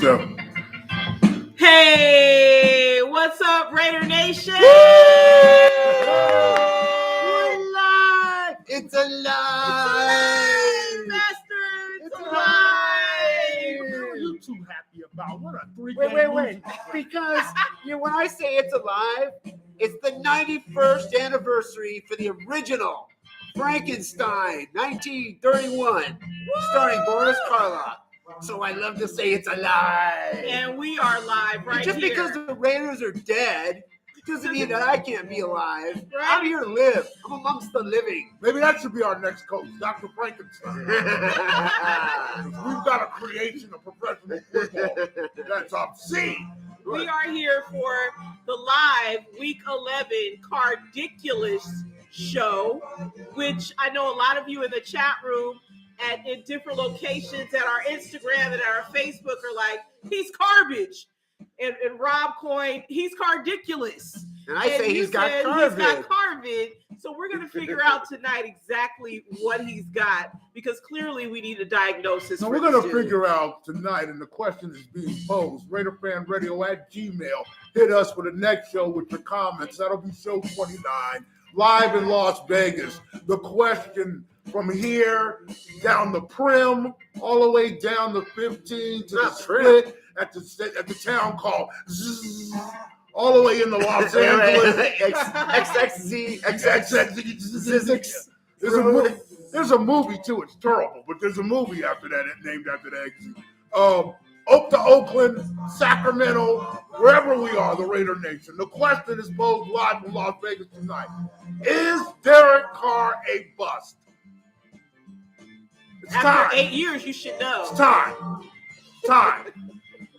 So. Hey, what's up, Raider Nation? We're live! It's alive! Master! It's alive! What are you too happy about? What a Wait. Because when I say it's alive, it's the 91st anniversary for the original Frankenstein, 1931, starring Boris Karloff. So I love to say it's alive. And we are live right Just here. because the Raiders are dead doesn't mean that I can't be alive. Right. I'm here to live. I'm amongst the living. Maybe that should be our next coach, Dr. Frankenstein. We've got a creation of professional football that's obscene. We are here for the live Week 11 Carr-diculous show, which I know a lot of you in the chat room in different locations at our Instagram and our Facebook are like, he's garbage. And Rob coined, he's Carr-diculous. And I say he's got carvid. So we're going to figure out tonight exactly what he's got, because clearly we need a diagnosis. So we're going to figure out tonight, and the question is being posed. RaiderFanRadio.Gmail. Hit us for the next show with your comments. That'll be show 29, live in Las Vegas. The question from here down the Prim, all the way down the 15 to the split at the town called Zzz, all the way into Los Angeles. There's a movie too. It's terrible, but there's a movie after that named after that. Oakland, Sacramento, wherever we are, the Raider Nation. The question is posed live from Las Vegas tonight. Is Derek Carr a bust? It's After time. 8 years, you should know. It's time.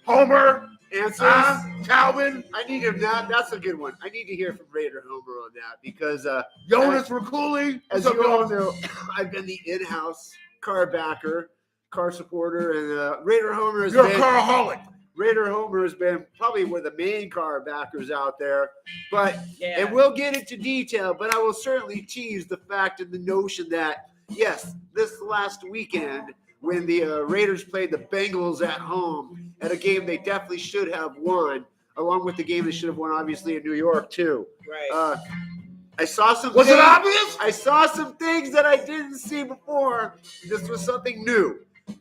Homer, Answers. Calvin, I need him. That's a good one. I need to hear from Raider Homer on that because Jonas Riculi. as you all know, I've been the in-house Carr backer, Carr supporter, and Raider Homer has You're been a Carraholic. Raider Homer has been probably one of the main Carr backers out there. But Yeah. and we'll get into detail, but I will certainly tease the fact and the notion that yes, this last weekend when the Raiders played the Bengals at home at a game they definitely should have won, along with the game they should have won, obviously, in New York, too. Right. I saw some Was things, it obvious? I saw some things that I didn't see before. This was something new.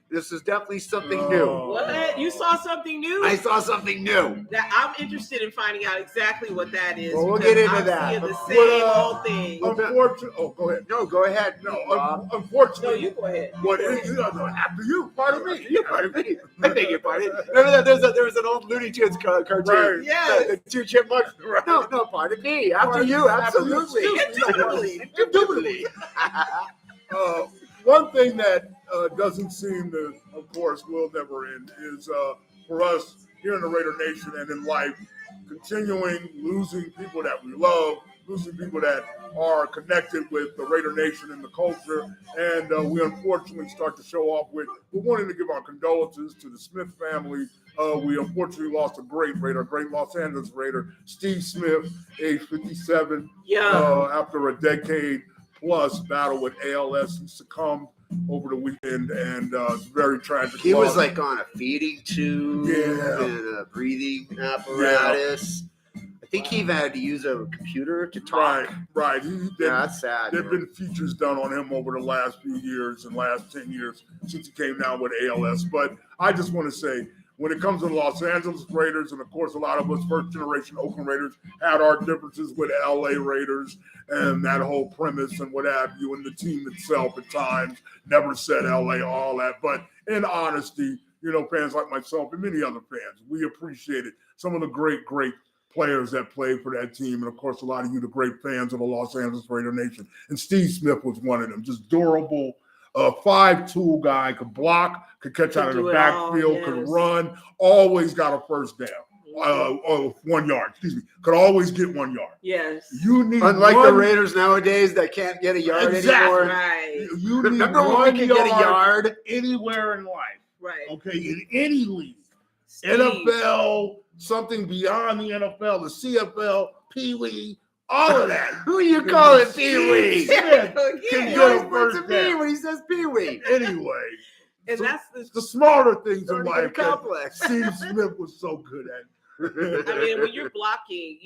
This is definitely something new. What? You saw something new? I saw something new. That I'm interested in finding out exactly what that is. Well, we'll because get into I'm that. seeing the But, same old thing. Unfortunately, go ahead. No, go ahead. No, Rob. unfortunately. No, you go ahead. After you, pardon me. You pardon me. I beg your pardon. Remember that there was an old Looney Tunes cartoon. Right. Yes. The two chipmunks. Right. No, pardon me. After you, absolutely. Indubitably. One thing that doesn't seem to, of course, will never end is for us here in the Raider Nation and in life, continuing losing people that we love, losing people that are connected with the Raider Nation and the culture. And we unfortunately start to show off with, we're wanting to give our condolences to the Smith family. We unfortunately lost a great Raider, a great Los Angeles Raider, Steve Smith, age 57, after a decade plus battle with ALS. He succumbed over the weekend, and it's very tragic. He was like on a feeding tube and a breathing apparatus. I think he even had to use a computer to talk. Right. That's sad. There have been features done on him over the last few years and last 10 years since he came down with ALS. But I just want to say, when it comes to the Los Angeles Raiders, and of course a lot of us first-generation Oakland Raiders had our differences with LA Raiders and that whole premise and what have you, and the team itself at times never said LA, all that. But in honesty, fans like myself and many other fans, we appreciated some of the great players that played for that team. And of course, a lot of you, the great fans of the Los Angeles Raider Nation. And Steve Smith was one of them, just durable, 5'2" guy, could block, could catch out of the backfield, could run, always got a first down. 1 yard, could always get 1 yard. Yes. You need Unlike the Raiders nowadays that can't get a yard anymore. Right. You need Remember when we could get a yard? Anywhere in life. Right. Okay, in any league. Steve. NFL, something beyond the NFL, the CFL, Pee Wee, all of that. Who you calling Pee Wee? Smith Yeah. can He get always a puts first a P down. when he says Pee Wee. Anyway, And So, that's the smaller things in Starting to life get that complex. Steve Smith was so good at. I mean, when you're blocking,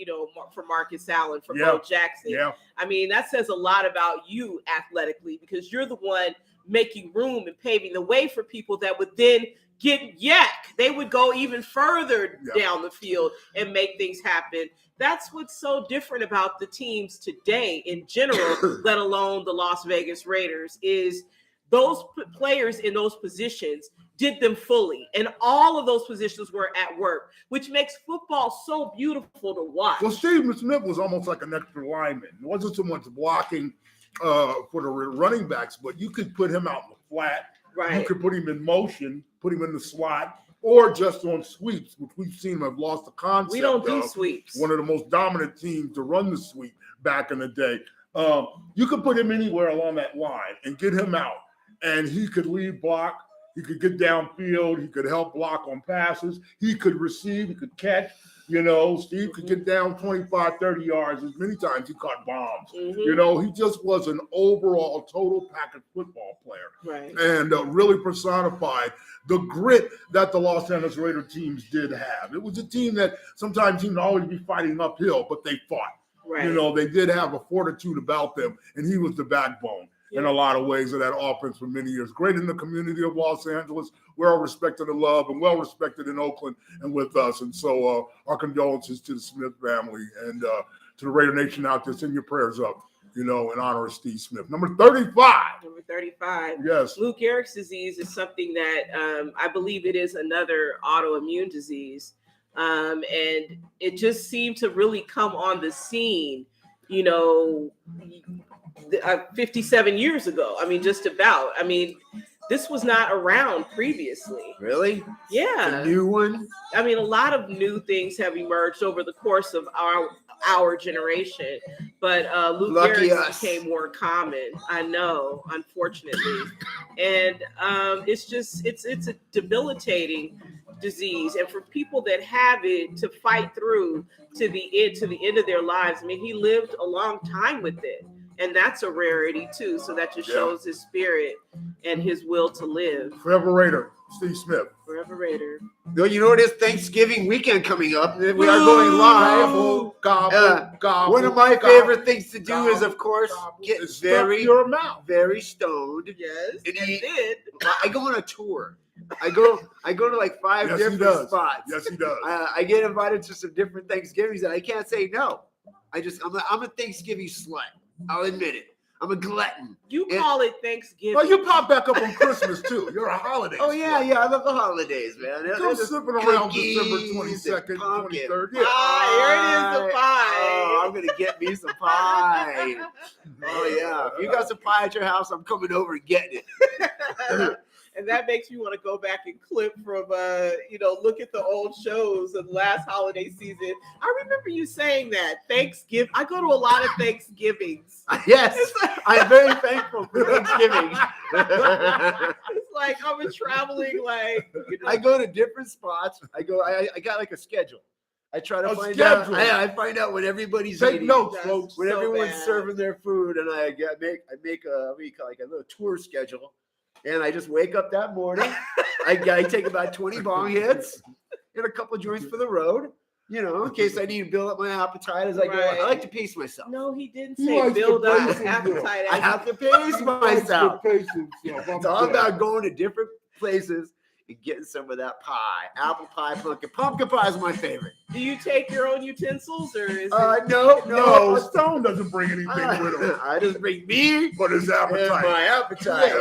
for Marcus Allen, for Yeah. Bo Jackson, Yeah. I mean, that says a lot about you athletically, because you're the one making room and paving the way for people that would then get yak. They would go even further down the field and make things happen. That's what's so different about the teams today in general, let alone the Las Vegas Raiders, is those players in those positions did them fully. And all of those positions were at work, which makes football so beautiful to watch. Well, Steve Smith was almost like an extra lineman. It wasn't so much blocking for the running backs, but you could put him out in the flat. Right. You could put him in motion, put him in the slot, or just on sweeps, which we've seen have lost the concept. We don't do sweeps. One of the most dominant teams to run the sweep back in the day. You could put him anywhere along that line and get him out, and he could lead block. He could get downfield. He could help block on passes. He could receive. He could catch. Steve could get down 25, 30 yards. As many times he caught bombs. He just was an overall total package football player. Right. And really personified the grit that the Los Angeles Raider teams did have. It was a team that sometimes seemed to always be fighting uphill, but they fought. Right. They did have a fortitude about them, and he was the backbone in a lot of ways of that offense for many years. Great in the community of Los Angeles, well respected and loved, and well respected in Oakland and with us. And so our condolences to the Smith family and to the Raider Nation out there. Send your prayers up, in honor of Steve Smith. Number 35. Number 35. Yes. Lou Gehrig's disease is something that I believe it is another autoimmune disease. And it just seemed to really come on the scene, 57 years ago. I mean, just about. I mean, this was not around previously. Really? Yeah. A new one? I mean, a lot of new things have emerged over the course of our generation, but Lou Gehrig's became more common. I know, unfortunately, and it's a debilitating disease, and for people that have it to fight through to the end of their lives. I mean, he lived a long time with it. And that's a rarity too. So that just shows his spirit and his will to live. Forever Raider, Steve Smith. Forever Raider. Well, it is Thanksgiving weekend coming up. We are going live. One of my favorite things to do is, of course, get very stoned. Yes, and eat. I go on a tour. I go to like 5 different spots. Yes, he does. I get invited to some different Thanksgivings, and I can't say no. I'm a Thanksgiving slut. I'll admit it. I'm a glutton. You call it Thanksgiving. Well, you pop back up on Christmas too. You're a holiday. Oh yeah. I love the holidays, man. Come sipping around December 22nd, 23rd. Yeah. Here it is, the pie. Oh, I'm gonna get me some pie. Oh yeah. If you got some pie at your house, I'm coming over and getting it. And that makes me want to go back and clip from, look at the old shows of the last holiday season. I remember you saying that. Thanksgiving. I go to a lot of Thanksgivings. Yes. I'm very thankful for Thanksgiving. It's like I'm traveling, I go to different spots. I got like a schedule. I try to find out. I find out when everybody's Take eating. notes, folks. When everyone's serving their food, and I make a little tour schedule. And I just wake up that morning. I take about 20 bong hits and a couple of joints for the road, in case I need to build up my appetite as I go. I like to pace myself. No, he didn't say build up appetite. I have to pace myself. It's all about going to different places and getting some of that pie. Apple pie, pumpkin pie is my favorite. Do you take your own utensils, or is it? No. Stone doesn't bring anything with him. I just bring me, but his appetite. And my appetite.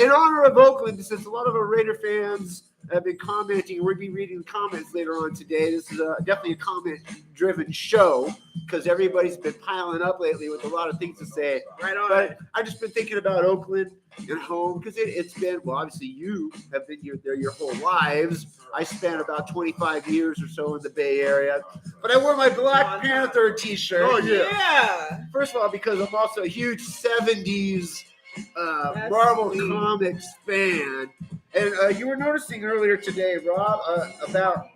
In honor of Oakland, since a lot of our Raider fans have been commenting, we'll be reading the comments later on today. This is definitely a comment-driven show because everybody's been piling up lately with a lot of things to say. Right on. But I've just been thinking about Oakland and home because it's been, well, obviously you have been there your whole lives. I spent about 25 years or so in the Bay Area. But I wore my Black Panther t-shirt. Oh, yeah. First of all, because I'm also a huge 70s Marvel Comics fan. And you were noticing earlier today, Rob, about,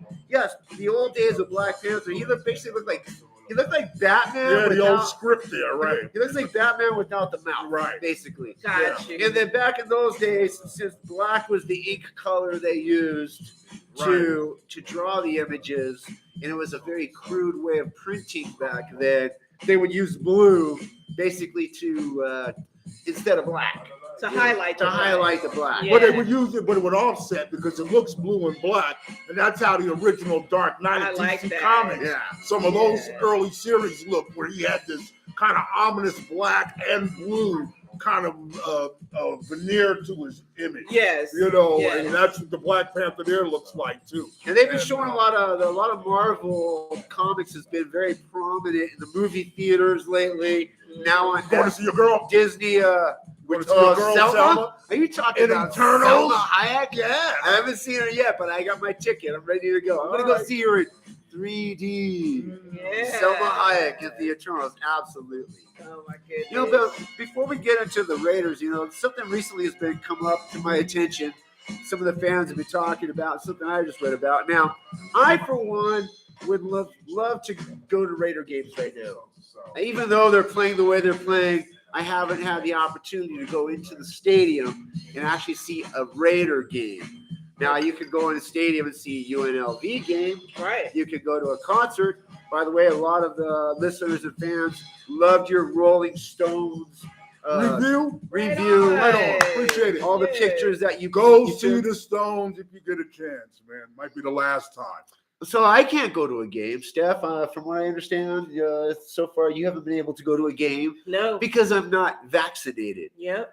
the old days of Black Panther. He basically looked like He looked like Batman. Yeah, the without, old script there, right? He looks like Batman without the mouth, Right. basically. Got you. And then back in those days, since black was the ink color they used to draw the images, and it was a very crude way of printing back then, they would use blue basically to instead of black. To highlight the black. Yeah. But they would use it, but it would offset because it looks blue and black, and that's how the original Dark Knight I of like DC that. Comics. Yeah. Some of those early series look where he had this kind of ominous black and blue kind of veneer to his image. Yes. You know, Yes. and that's what the Black Panther there looks like too. And they've been showing a lot of Marvel comics has been very prominent in the movie theaters lately. Now on Going to see your girl? Disney, Going to see your girl, Selma? Are you talking In about Eternals? Selma Hayek? Yeah. I haven't seen her yet, but I got my ticket. I'm ready to go. I'm going to go Alright. see her in 3D. Yeah. Selma Hayek in the Eternals, absolutely. Oh my goodness. You know, Bill, before we get into the Raiders, you know, something recently has been come up to my attention. Some of the fans have been talking about something I just read about. Now, I, for one, would love to go to Raider games right now. Even though they're playing the way they're playing, I haven't had the opportunity to go into the stadium and actually see a Raider game. Now, you could go in the stadium and see a UNLV game. Right. You could go to a concert. By the way, a lot of the listeners and fans loved your Rolling Stones Review? review. Right on. Appreciate it. All the Yeah. pictures that you Go you see took. the Stones if you get a chance, man. Might be the last time. So I can't go to a game, Steph. From what I understand, so far you haven't been able to go to a game No. because I'm not vaccinated. Yep.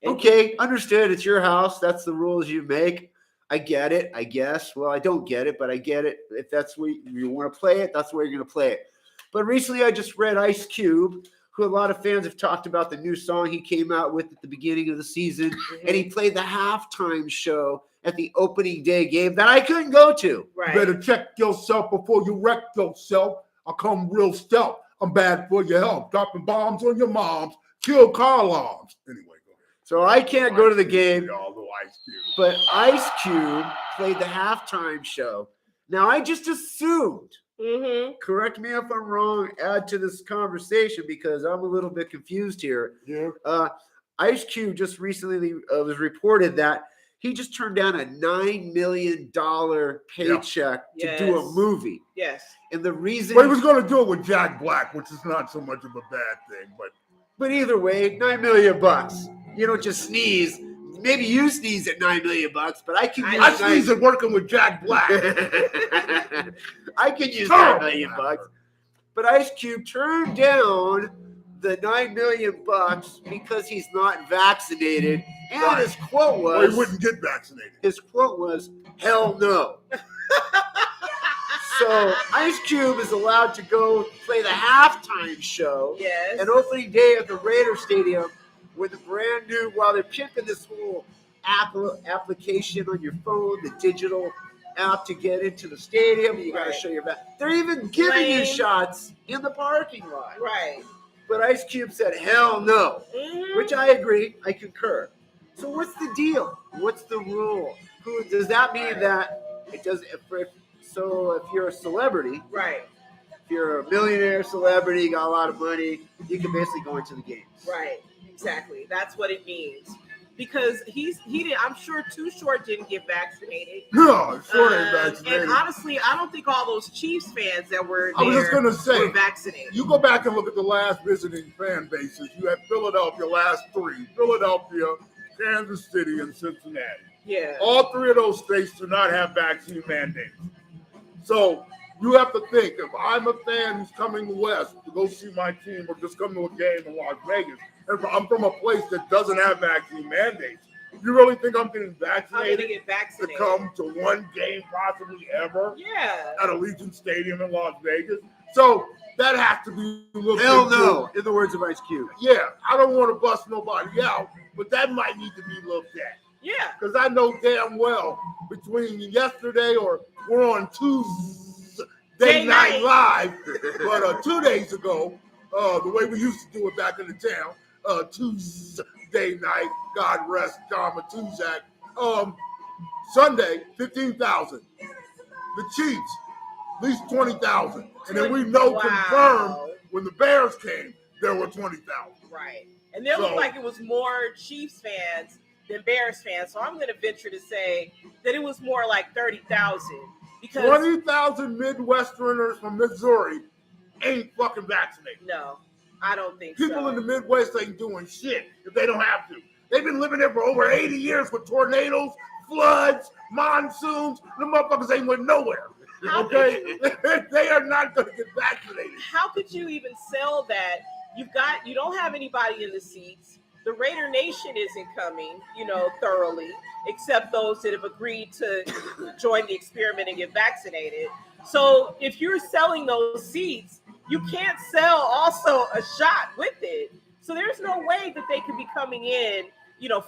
And Okay, understood. It's your house. That's the rules you make. I get it, I guess. Well, I don't get it, but I get it. If that's where you want to play it, that's where you're going to play it. But recently I just read Ice Cube, who a lot of fans have talked about the new song he came out with at the beginning of the season, and he played the halftime show at the opening day game that I couldn't go to. Right. You better check yourself before you wreck yourself. I come real stealth. I'm bad for your health. Dropping bombs on your moms. Kill car alarms. Anyway, go ahead. So I can't go to the game, Y'all know Ice Cube. but Ice Cube played the halftime show. Now, I just assumed, Mm-hmm. correct me if I'm wrong, add to this conversation because I'm a little bit confused here. Yeah. Ice Cube just recently was reported that he just turned down a $9 million paycheck to do a Yes. movie. Yes. And the reason, But he was going to do it with Jack Black, which is not so much of a bad thing. but either way, $9 million. You don't just sneeze. Maybe you sneeze at $9 million, but I can use I sneeze at working with Jack Black. I can use $9 Terrible. million. But Ice Cube turned down the $9 million because he's not vaccinated. And Right. his quote Or he was, wouldn't get vaccinated. hell no. So Ice Cube is allowed to go play the halftime show Yes. and opening day at the Raider Stadium with a brand new, while they're pimping this whole application on your phone, the digital app to get into the stadium. You got to Right. show your back. They're even giving you Lane. shots in the parking lot. Right. But Ice Cube said, hell no, Mm-hmm. which I agree. I concur. So what's the deal? What's the rule? Who does that mean that it doesn't? If you're a celebrity, Right. if you're a millionaire celebrity, you got a lot of money, you can basically go into the games. Right. Exactly. That's what it means. Because he did. I'm sure Too Short didn't get vaccinated. No, sure ain't vaccinated. And honestly, I don't think all those Chiefs fans that were I was there just going to say, were vaccinated. you go back and look at the last visiting fan bases. You had Philadelphia last three. Philadelphia, Kansas City, and Cincinnati. Yeah. All three of those states do not have vaccine mandates. So you have to think, if I'm a fan who's coming west to go see my team or just come to a game in Las Vegas, and I'm from a place that doesn't have vaccine mandates, you really think I'm getting I'm gonna vaccinated get to vaccinated. come to one game possibly ever Yeah. at Allegiant Stadium in Las Vegas? So that has to be looked Hell into. no, in the words of Ice Cube. Yeah, I don't want to bust nobody out, but that might need to be looked at. Yeah. Because I know damn well between yesterday or we're on Tuesday Day Night night. Live, but 2 days ago, the way we used to do it back in the town, Tuesday night, God rest John Matuzak, Sunday, 15,000. The Chiefs least 20,000. And then we know confirmed when the Bears came, there were 20,000. Right. And it looked like it was more Chiefs fans than Bears fans. So I'm going to venture to say that it was more like 30,000. Because 20,000 Midwesterners from Missouri ain't fucking vaccinated. No, I don't think People in the Midwest ain't doing shit if they don't have to. They've been living there for over 80 years with tornadoes, floods, monsoons. The motherfuckers ain't went nowhere. Okay? They are not going to get vaccinated. How could you even sell that? You don't have anybody in the seats. The Raider Nation isn't coming, thoroughly, except those that have agreed to join the experiment and get vaccinated. So if you're selling those seats, you can't sell also a shot with it. So there's no way that they could be coming in,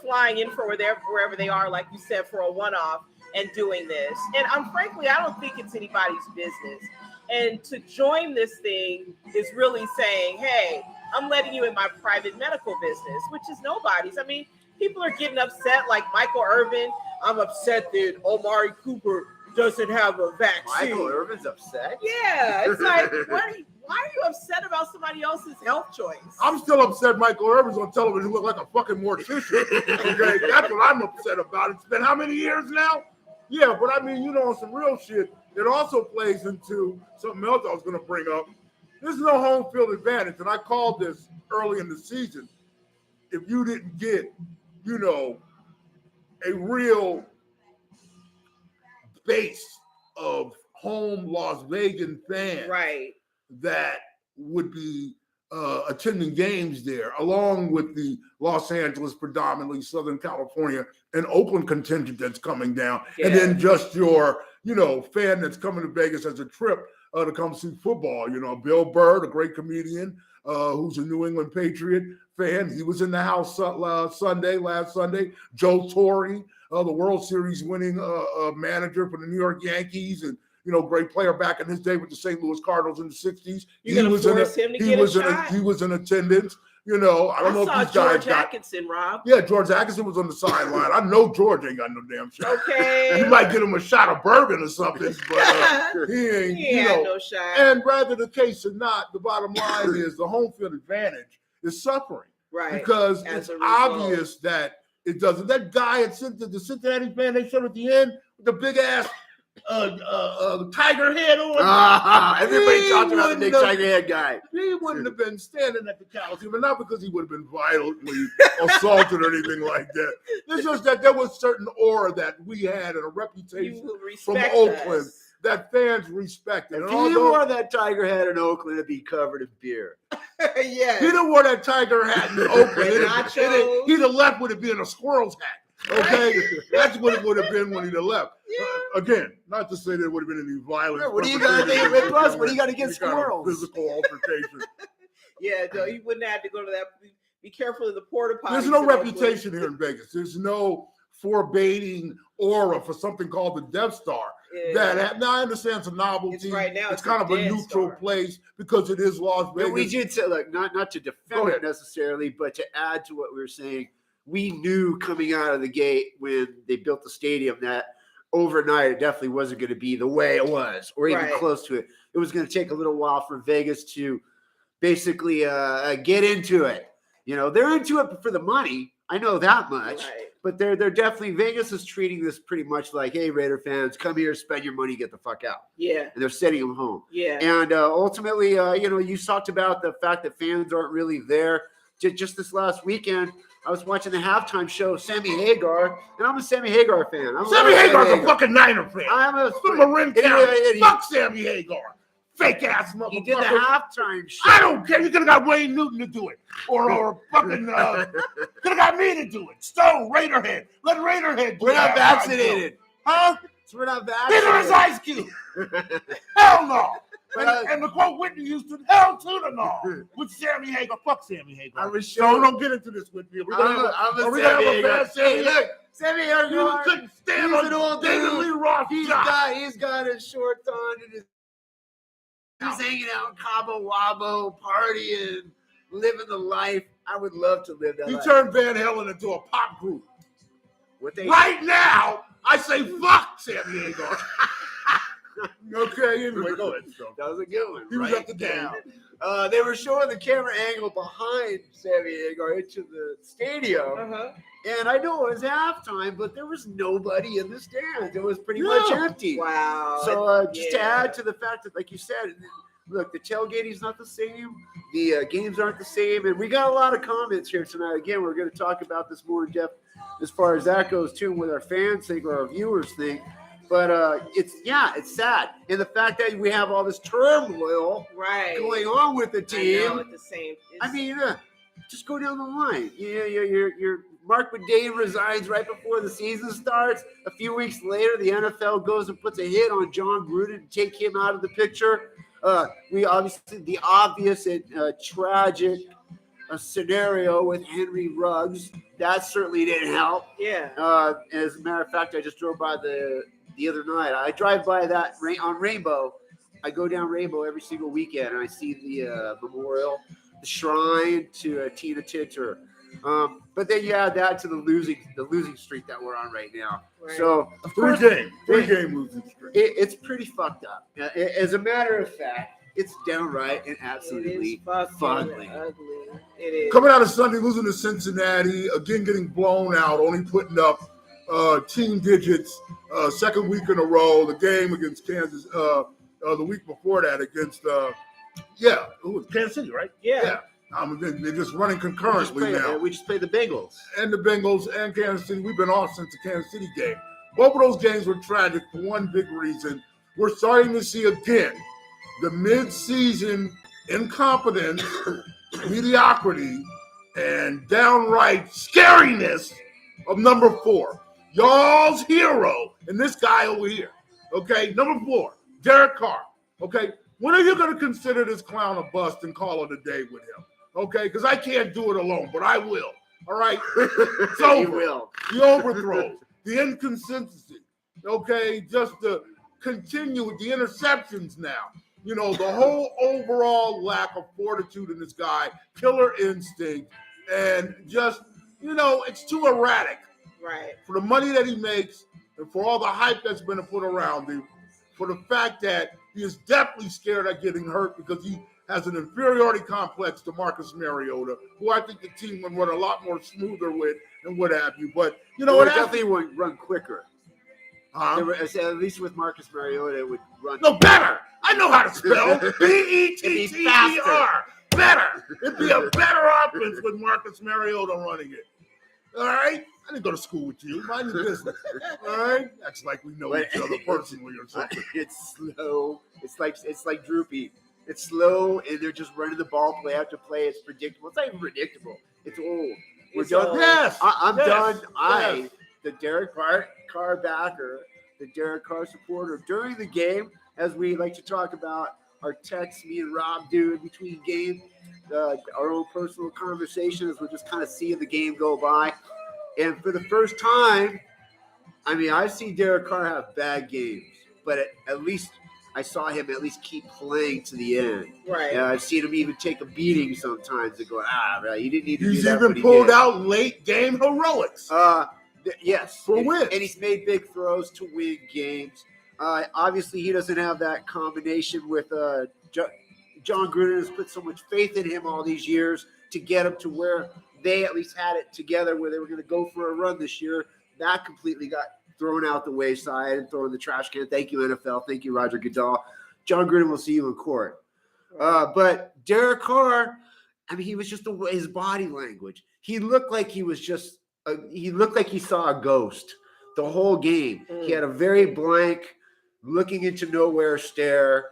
flying in for wherever they are, like you said, for a one-off and doing this. And frankly, I don't think it's anybody's business. And to join this thing is really saying, hey, I'm letting you in my private medical business, which is nobody's. I mean, people are getting upset, like Michael Irvin. I'm upset that Omari Cooper doesn't have a vaccine. Michael Irvin's upset? Yeah. It's like, why are you upset about somebody else's health choice? I'm still upset Michael Irvin's on television look like a fucking mortician. Okay, that's what I'm upset about. It's been how many years now? Yeah, but I mean, on some real shit, it also plays into something else I was going to bring up. There's no home field advantage, and I called this early in the season. If you didn't get, a real base of home Las Vegas fans, right, that would be attending games there, along with the Los Angeles, predominantly Southern California, and Oakland contingent that's coming down, and then just your, fan that's coming to Vegas as a trip to come see football. Bill Burr, a great comedian who's a New England Patriot fan. He was in the house last Sunday. Joe Torre, the World Series winning manager for the New York Yankees, and great player back in his day with the St. Louis Cardinals in the 60s. He was in attendance. I don't know if these George guys Atkinson, Rob. Yeah, George Atkinson was on the sideline. I know George ain't got no damn shot. Okay. You might get him a shot of bourbon or something, but he ain't. He had no shot. And rather the case or not, the bottom line is the home field advantage is suffering. Right. Because it's obvious that it doesn't. That guy at the Cincinnati fan they showed at the end with the big ass tiger head on. Everybody talked about the big tiger head guy. He wouldn't have been standing at the Coliseum, but not because he would have been violently assaulted or anything like that. It's just that there was certain aura that we had and a reputation from Oakland that fans respected. If he wore that tiger hat in Oakland, it'd be covered in beer. Yeah. He'd have wore that tiger hat in Oakland. He'd have left with it being a squirrel's hat. Okay, that's what it would have been when he'd have left. Yeah. Again, not to say there would have been any violence. What do you got to do? Plus, what do you got to get squirrels? Physical altercation. Yeah, no, you wouldn't have to go to that. Be careful of the porta potties. There's no reputation here in Vegas. There's no forbidding aura for something called the Death Star. Yeah. Now I understand it's a novelty. Right now, it's kind of a neutral place because it is Las Vegas. But we did say, look, not to defend it necessarily, but to add to what we were saying. We knew coming out of the gate when they built the stadium that overnight it definitely wasn't going to be the way it was or even close to it. It was going to take a little while for Vegas to basically get into it. They're into it for the money. I know that much. Right. But they're definitely, Vegas is treating this pretty much like, hey, Raider fans, come here, spend your money, get the fuck out. Yeah. And they're sending them home. Yeah. And ultimately, you talked about the fact that fans aren't really there. Just this last weekend, I was watching the halftime show of Sammy Hagar, and I'm a Sammy Hagar fan. Sammy Hagar's a fucking Niner fan. I'm a Marin County. Fuck Sammy Hagar. Fake ass motherfucker. He did the halftime show. I don't care. You could have got Wayne Newton to do it. Or fucking could have got me to do it. Stone, Raiderhead. Let Raiderhead do it. We're not vaccinated. Huh? So we're not vaccinated. Neither is Ice Cube. Hell no. And the quote Whitney used to hell to the no with Sammy Hagar. Fuck Sammy Hagar. I was sure. Don't get into this with me. We're gonna have a bad Sammy. Look, Sammy Hagar. You couldn't stand on an old David dude. Lee Roth. He's got his shorts on and he's hanging out in Cabo Wabo, partying, living the life. I would love to live that life. He turned Van Halen into a pop group. Right now, I say fuck Sammy Hagar. Okay, anyway, go ahead. So. That was a good one. He was right at the game. down. They were showing the camera angle behind San Diego into the stadium. Uh-huh. And I know it was halftime, but there was nobody in the stands. It was pretty much empty. Wow. So just to add to the fact that, like you said, look, the tailgating's not the same. The games aren't the same. And we got a lot of comments here tonight. Again, we're going to talk about this more in depth as far as that goes, too, what our fans think or our viewers think. But it's sad. And the fact that we have all this turmoil going on with the team. I know, the same. I mean, just go down the line. Your Mark McDade resigns right before the season starts. A few weeks later, the NFL goes and puts a hit on John Gruden to take him out of the picture. We obviously, the obvious and tragic scenario with Henry Ruggs, that certainly didn't help. Yeah. As a matter of fact, I just drove by the other night. I drive by that on Rainbow. I go down Rainbow every single weekend, and I see the memorial, the shrine to Tina Tinter. But then you add that to the losing streak that we're on right now. Right. So Three game losing streak. It's pretty fucked up. As a matter of fact, it's downright and absolutely ugly. It is. Coming out of Sunday, losing to Cincinnati, again getting blown out, only putting up team digits, second week in a row. The game against Kansas, the week before that against, it was Kansas City, right? Yeah. They're just running concurrently now. We just played the Bengals. And the Bengals and Kansas City. We've been off since the Kansas City game. Both of those games were tragic for one big reason. We're starting to see again the mid-season incompetence, mediocrity, and downright scariness of number 4. Y'all's hero, and this guy over here. Okay, number 4, Derek Carr. Okay, when are you going to consider this clown a bust and call it a day with him? Okay, because I can't do it alone, but I will. All right? It's over. You will. The overthrows, the inconsistency, okay, just the continue with the interceptions now. The whole overall lack of fortitude in this guy, killer instinct, and just, it's too erratic. Right. For the money that he makes and for all the hype that's been put around him, for the fact that he is definitely scared of getting hurt because he has an inferiority complex to Marcus Mariota, who I think the team would run a lot more smoother with and what have you. But, it definitely would run quicker. At least with Marcus Mariota, it would run. No, better. I know how to spell. B-E-T-T-E-R. Better. It'd be a better offense with Marcus Mariota running it. All right? I didn't go to school with you. Mind your business. All right? That's like we know each other personally or something. It's slow. It's like Droopy. It's slow, and they're just running the ball play after play. It's predictable. It's not even predictable. It's old. We're done. Yes. I'm done. Yes. The Derek Carr backer, the Derek Carr supporter, during the game, as we like to talk about our texts, me and Rob do in between games, our own personal conversations. We're just kind of seeing the game go by. And for the first time, I've seen Derek Carr have bad games, but at least I saw him at least keep playing to the end. Right. I've seen him even take a beating sometimes and go, right, you didn't need to He's do that. even pulled out late game heroics. Yes. For wins. And he's made big throws to win games. Obviously, he doesn't have that combination with John Gruden has put so much faith in him all these years to get him to where they at least had it together where they were going to go for a run this year. That completely got thrown out the wayside and thrown in the trash can. Thank you, NFL. Thank you, Roger Goodell. John Gruden will see you in court. But Derek Carr, he was just his body language. He looked like he was just he looked like he saw a ghost the whole game. He had a very blank, looking into nowhere stare.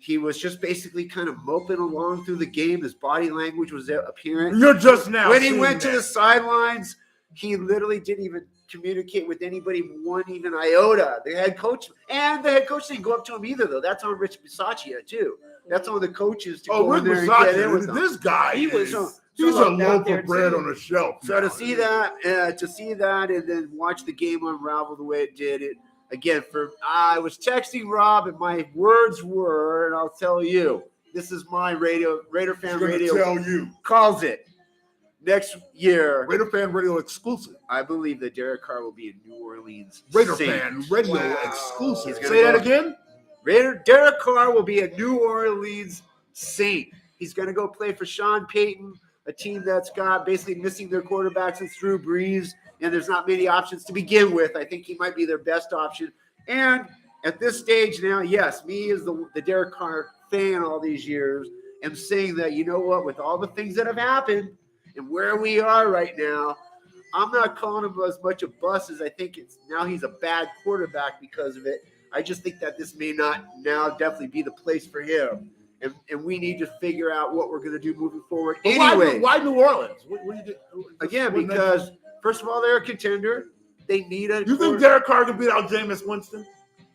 He was just basically kind of moping along through the game. His body language was apparent. You're just now. When he went to the sidelines, he literally didn't even communicate with anybody one even iota. The head coach didn't go up to him either, though. That's on Rich Bisaccia, too. That's on the coaches to go in there and get in with him. This guy, he's a loaf of bread on a shelf. So to see that, and then watch the game unravel the way it did, I was texting Rob, and my words were, and I'll tell you, this is my Raider Fan Radio Tell you. calls it. next year, Raider Fan Radio exclusive. I believe that Derek Carr will be a New Orleans Raider Saint. Fan Radio Wow. exclusive. He's gonna Say that go- again. Derek Carr will be a New Orleans Saint. He's going to go play for Sean Payton, a team that's got basically missing their quarterback since Drew Brees, and there's not many options to begin with. I think he might be their best option. And at this stage now, yes, me as the Derek Carr fan all these years, am saying that, you know what, with all the things that have happened and where we are right now, I'm not calling him as much a bust as I think it's now he's a bad quarterback because of it. I just think that this may not now definitely be the place for him. And we need to figure out what we're going to do moving forward. But Anyway, why New Orleans? What do again, because first of all, they're a contender. They need a. You think Derek Carr can beat out Jameis Winston?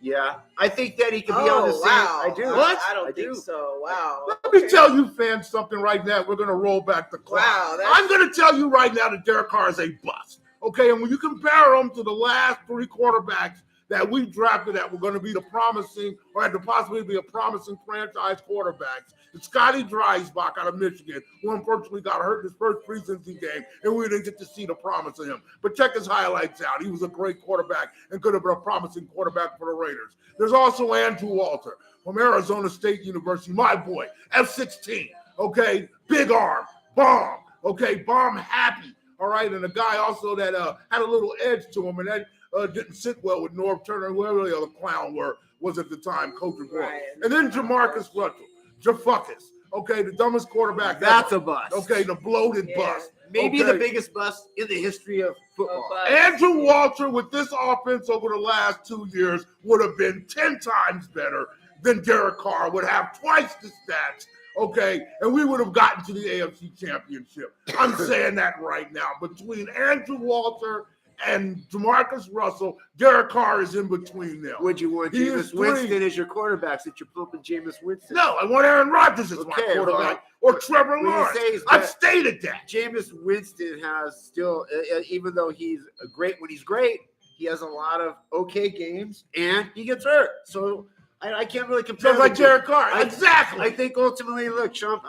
Yeah, I think that he can be on the same. Wow. I do. What? I don't I think do. so. Wow. Let me tell you fans something right now. We're going to roll back the clock. Wow, that's- I'm going to tell you right now that Derek Carr is a bust. Okay, and when you compare him to the last three quarterbacks that we drafted that were going to be the promising or had the possibility to be a promising franchise quarterbacks, it's Scotty Dreisbach out of Michigan, who unfortunately got hurt in his first preseason game, and we didn't get to see the promise of him. But check his highlights out. He was a great quarterback and could have been a promising quarterback for the Raiders. There's also Andrew Walter from Arizona State University, my boy, F-16, okay, big arm, bomb, okay, bomb happy, all right, and a guy also that had a little edge to him, and that didn't sit well with Norv Turner, whoever the other clown was at the time, coaching for him. Right. And then Jamarcus Russell, Jafuckus, okay, the dumbest quarterback That's ever. a bust. Okay, the bloated Yeah. bust. Maybe Okay. the biggest bust in the history of football. But- Andrew Walter with this offense over the last 2 years would have been 10 times better than Derek Carr, would have twice the stats, okay, and we would have gotten to the AFC Championship. I'm saying that right now. Between Andrew Walter and Jamarcus Russell, Derek Carr is in between them. Would you want He is Jameis Winston three. as your quarterback since you're pumping Jameis Winston? No, I want Aaron Rodgers as my Okay, quarterback well, or Trevor what you Lawrence. say is I've that- stated that. Jameis Winston has still, even though he's great when he's great, he has a lot of okay games and he gets hurt. So I can't really compare. Just like the two. Derek Carr. I- Exactly. I think ultimately, look, Trump,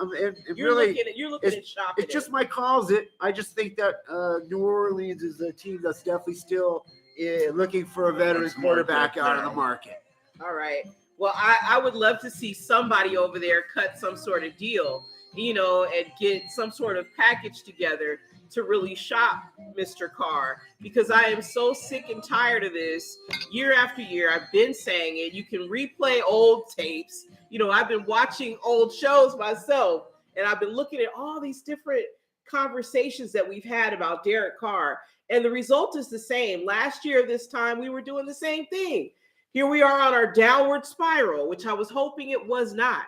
You're really, looking at shopping. it's just my calls. I just think that New Orleans is a team that's definitely still looking for a veteran That's quarterback market out of the now. market. All right. Well, I would love to see somebody over there cut some sort of deal, and get some sort of package together to really shop Mr. Carr, because I am so sick and tired of this year after year. I've been saying it. You can replay old tapes. I've been watching old shows myself, and I've been looking at all these different conversations that we've had about Derek Carr, and the result is the same. Last year, this time, we were doing the same thing. Here we are on our downward spiral, which I was hoping it was not.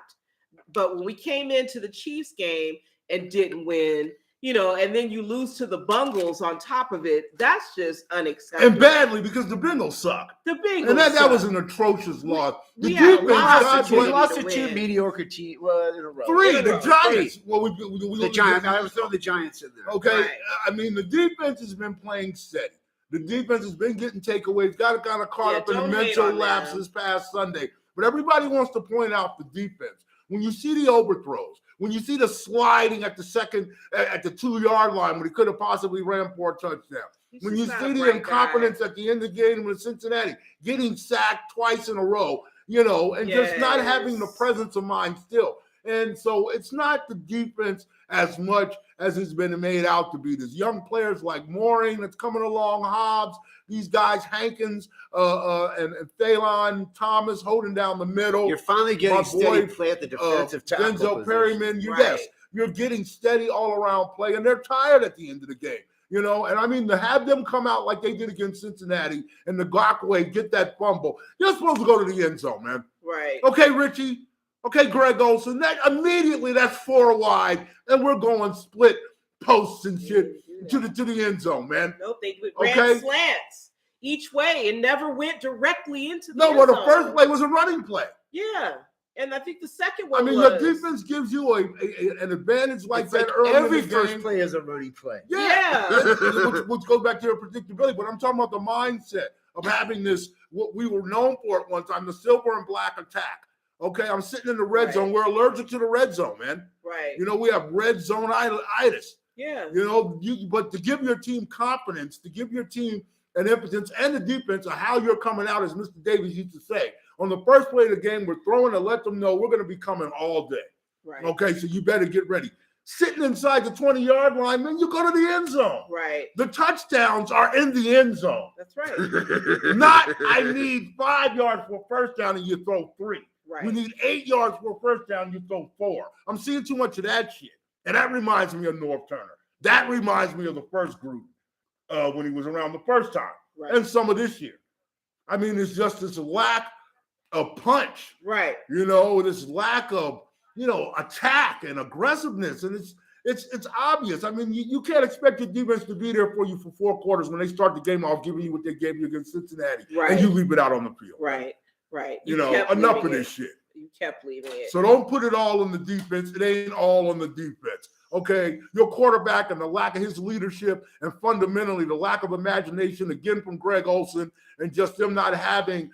But when we came into the Chiefs game and didn't win, and then you lose to the Bungles on top of it, that's just unacceptable. And badly because the Bengals suck. The Bengals And that suck. was an atrocious loss. The we had defense, lots God of We bless- to lost to win. two mediocre teams in a row. three, In a the row. Giants. Well, The Giants. I was throwing the Giants in there. Okay, Right. I mean, the defense has been playing steady. The defense has been getting takeaways, got kind of caught Yeah, up in the don't hate mental on lapse them. this past Sunday. But everybody wants to point out the defense. When you see the overthrows, when you see the sliding at the 2-yard line when he could have possibly ran for a touchdown, He's when you just not see a the bright incompetence at the end of the game with Cincinnati, getting sacked twice in a row, and just not having the Yes. presence of mind still. And so it's not the defense as much as it's been made out to be. There's young players like Mooring that's coming along, Hobbs, these guys, Hankins, and Thalon Thomas holding down the middle. You're finally getting My steady boy, play at the defensive tackle Denzel position. Perryman, Right. yes, you're getting steady all around play, and they're tired at the end of the game. And I mean, to have them come out like they did against Cincinnati and the Gakwe get that fumble, you're supposed to go to the end zone, man. Right. Okay, Richie. Okay, Greg Olson. That immediately that's 4 wide, and we're going split posts and shit to the end zone, man. Nope, they Okay. ran slants each way and never went directly into the No, end well, the zone. first play was a running play. Yeah, and I think the second I one mean, was. your defense gives you an advantage like It's that like early every in the first game. play is a running play. Yeah, Yeah. which goes back to your predictability. But I'm talking about the mindset of having this, what we were known for at one time, the silver and black attack. Okay, I'm sitting in the red Right. zone. We're allergic to the red zone, man. Right. We have red zone itis. Yeah. But to give your team confidence, to give your team an impotence and the defense of how you're coming out, as Mr. Davis used to say, on the first play of the game, we're throwing to let them know we're going to be coming all day. Right. Okay, so you better get ready. Sitting inside the 20-yard line, man, you go to the end zone. Right. The touchdowns are in the end zone. That's right. Not, I need 5 yards for a first down and you throw 3. Right. We need 8 yards for a first down and you throw 4. I'm seeing too much of that shit. And that reminds me of North Turner. That reminds me of the first group when he was around the first time. Right. And some of this year. I mean, it's just this lack of punch. Right. This lack of, attack and aggressiveness. And it's obvious. I mean, you can't expect your defense to be there for you for 4 quarters when they start the game off giving you what they gave you against Cincinnati. Right. And you leave it out on the field. Right. Enough of this shit. You kept leaving it. So don't put it all on the defense. It ain't all on the defense. Okay, your quarterback and the lack of his leadership and fundamentally the lack of imagination, again, from Greg Olsen, and just them not having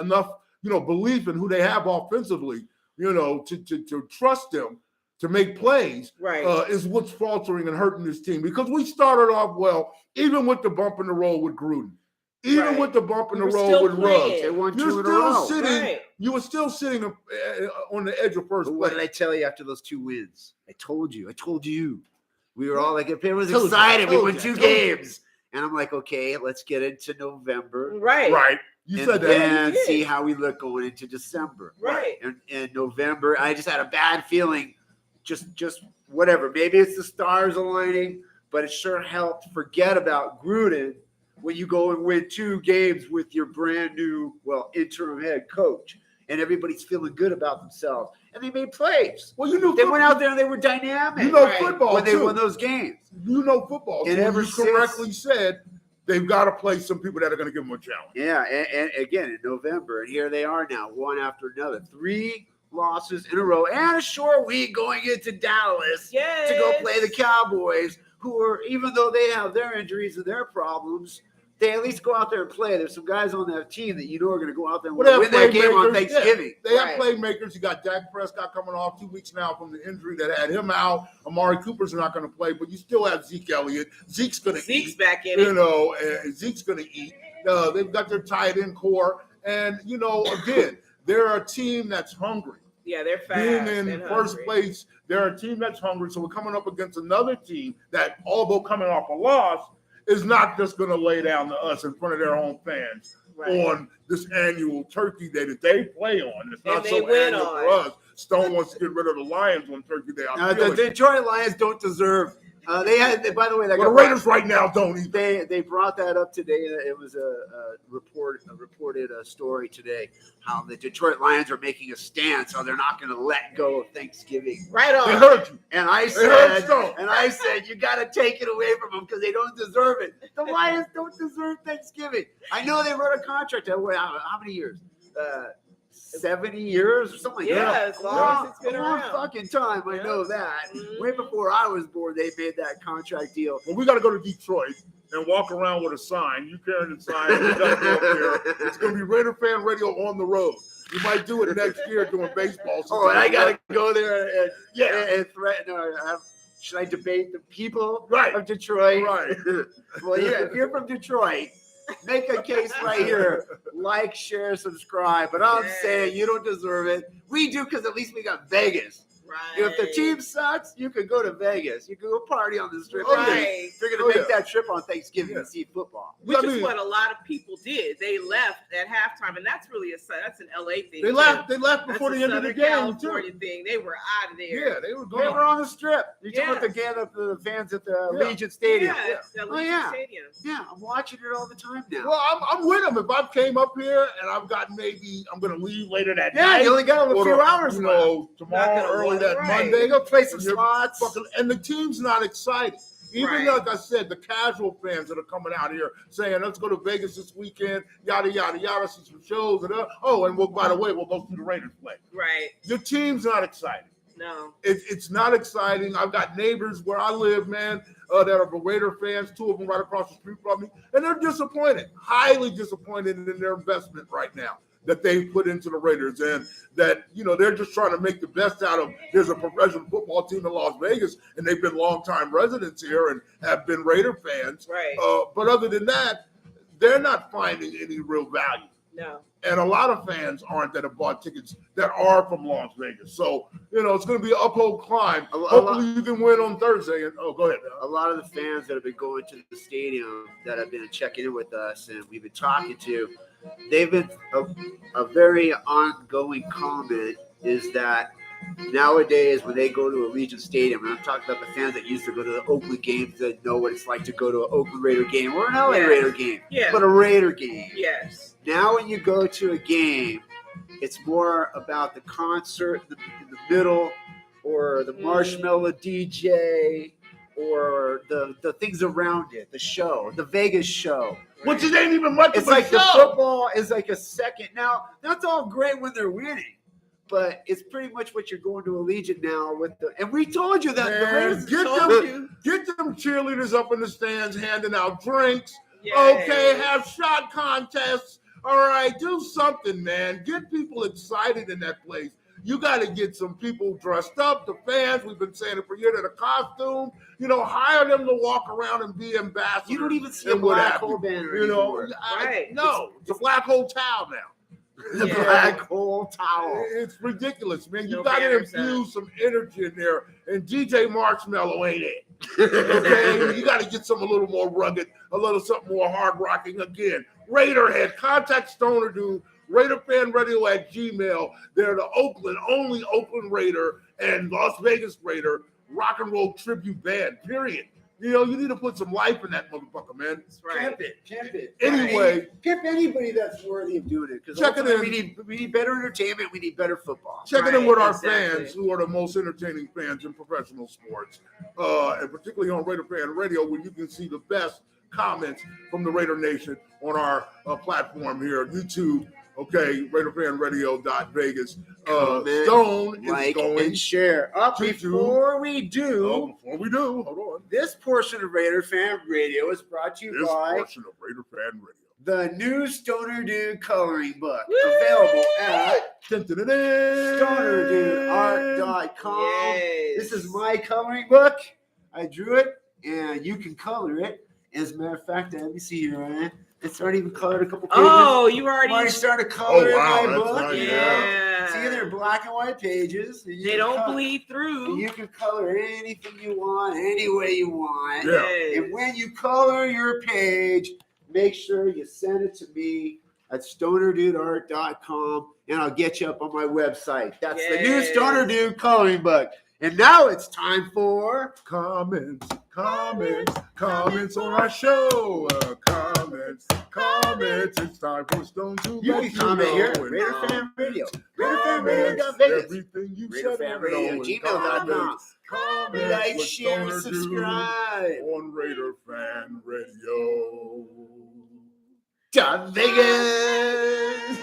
enough, belief in who they have offensively, to trust them to make plays, right, is what's faltering and hurting this team. Because we started off well, even with the bump in the road with Gruden. Even with the bump in the road with Ruggs, you were still sitting on the edge of first place. What did I tell you after those 2 wins? I told you. We were all like, everyone was excited. We won 2 games. And I'm like, okay, let's get into November. Right. You said that. And see how we look going into December. Right. And in November, I just had a bad feeling. Just whatever. Maybe it's the stars aligning, but it sure helped forget about Gruden when you go and win 2 games with your brand new, interim head coach, and everybody's feeling good about themselves, and they made plays. Well, they went out there and they were dynamic. Football when they won those games. Football. And you correctly said they've got to play some people that are going to give them a challenge. Yeah, and again in November, and here they are now, one after another, 3 losses in a row, and a short week going into Dallas to go play the Cowboys, who are, even though they have their injuries and their problems, they at least go out there and play. There's some guys on that team that are going to go out there and win that game on Thanksgiving. Yeah. They have playmakers. You got Dak Prescott coming off 2 weeks now from the injury that had him out. Amari Cooper's not going to play, but you still have Zeke Elliott. Zeke's going to eat. Zeke's back in it. Zeke's going to eat. They've got their tight end core. And, again, they're a team that's hungry. Yeah, they're fast. Being in first place, they're a team that's hungry. So we're coming up against another team that, although coming off a loss, is not just going to lay down to us in front of their own fans on this annual Turkey Day that they play on. It's not so annual for us. Stone wants to get rid of the Lions on Turkey Day. The Detroit Lions don't deserve. By the way, the Raiders right now don't either. They brought that up today. It was a reported story today how the Detroit Lions are making a stance. How they're not going to let go of Thanksgiving. Right on. They heard you. And I said, you got to take it away from them because they don't deserve it. The Lions don't deserve Thanksgiving. I know they wrote a contract. How many years? 70 years or something like that. As long as it's been a long around. fucking time. I know that. Way before I was born, they made that contract deal. Well, we got to go to Detroit and walk around with a sign. You carrying the sign. We got to go up there. It's going to be Raider Fan Radio on the road. You might do it next year doing baseball. And I got to go there and threaten. Should I debate the people of Detroit? Right. Well, if you're from Detroit, make a case right here. Like, share, subscribe. But I'm saying you don't deserve it. We do because at least we got Vegas. Right. If the team sucks, you could go to Vegas. You could go party on the strip. Right. You're going to make that trip on Thanksgiving and see football. Which is what a lot of people did. They left at halftime, and that's really that's an LA thing. They left before the end of the game. California thing. They were out of there. Yeah, they were going. They were on the strip. You talking about the fans at the Legion Stadium. Stadium. Yeah, I'm watching it all the time now. Well, I'm with them. If I came up here and I've got I'm going to leave later that night. Yeah, you only got a few hours tomorrow early that Monday. Go play some slots. And the team's not excited. Even like I said, the casual fans that are coming out here saying, let's go to Vegas this weekend, yada, yada, yada, see some shows. And by the way, we'll go see the Raiders play. Right. Your team's not excited. No. It's not exciting. I've got neighbors where I live, man, that are Raider fans, 2 of them right across the street from me, and they're disappointed, highly disappointed in their investment right now that they put into the Raiders, and that, they're just trying to make the best out of. There's a professional football team in Las Vegas, and they've been longtime residents here and have been Raider fans. Right. But other than that, they're not finding any real value. No. And a lot of fans aren't that have bought tickets that are from Las Vegas. So, it's going to be an uphill climb. Hopefully you can win on Thursday. And go ahead. A lot of the fans that have been going to the stadium that have been checking in with us and we've been talking to, they've been a very ongoing comment is that nowadays when they go to Allegiant Stadium, and I'm talking about the fans that used to go to the Oakland games that know what it's like to go to an Oakland Raider game or an LA Raider game, but a Raider game. Yes. Now when you go to a game, it's more about the concert in the middle or the marshmallow DJ or the things around it, the show, the Vegas show. Which it ain't even much It's of a like show. the football is like a second. Now, that's all great when they're winning. But it's pretty much what you're going to Allegiant now with and we told you that the Raiders get them cheerleaders up in the stands handing out drinks. Yay. Okay, have shot contests. All right, do something, man. Get people excited in that place. You got to get some people dressed up, the fans. We've been saying it for years, in a costume. Hire them to walk around and be ambassadors. You don't even see a black hole banner anymore. Right. No, it's a black hole towel now. The black hole towel. It's ridiculous, man. You No got to banners, infuse some energy in there, and DJ Marshmallow ain't it. Okay, you got to get something a little more rugged, a little something more hard rocking. Again, Raiderhead, contact Stoner Dude, RaiderFanRadio@gmail. They're the only Oakland Raider and Las Vegas Raider rock and roll tribute band. Period. You need to put some life in that motherfucker, man. That's right. Pimp it. Anyway, pimp anybody that's worthy of doing it. Because check it in. We need better entertainment. We need better football. Check it in with our exactly. fans, who are the most entertaining fans in professional sports, and particularly on Raider Fan Radio, where you can see the best comments from the Raider Nation on our platform here, YouTube. Okay, RaiderFanRadio.Vegas. Stone is going and share. Before we do, hold on. This portion of Raider Fan Radio is brought to you by portion of Raider Fan Radio. The new Stoner Dude coloring book, available at StonerDudeArt.com. Yes. This is my coloring book. I drew it, and you can color it. As a matter of fact, let me see here, man. It's already even colored a couple pages. Oh, you already started coloring my that's book. nice. Yeah. See, they're black and white pages. They don't bleed through. You can color anything you want, any way you want. Yeah. And when you color your page, make sure you send it to me at StonerDudeArt.com, and I'll get you up on my website. That's the new Stoner Dude coloring book. And now it's time for Comments on our show. Comments. It's time for Stone to you let can comment know. here. And Raider Fan Radio. comments, RaiderFanRadio.Vegas. everything you said RaiderFanRadio@gmail.com. Comments Like, with share, and Stoner Dude subscribe. on Raider Fan Radio. Vegas.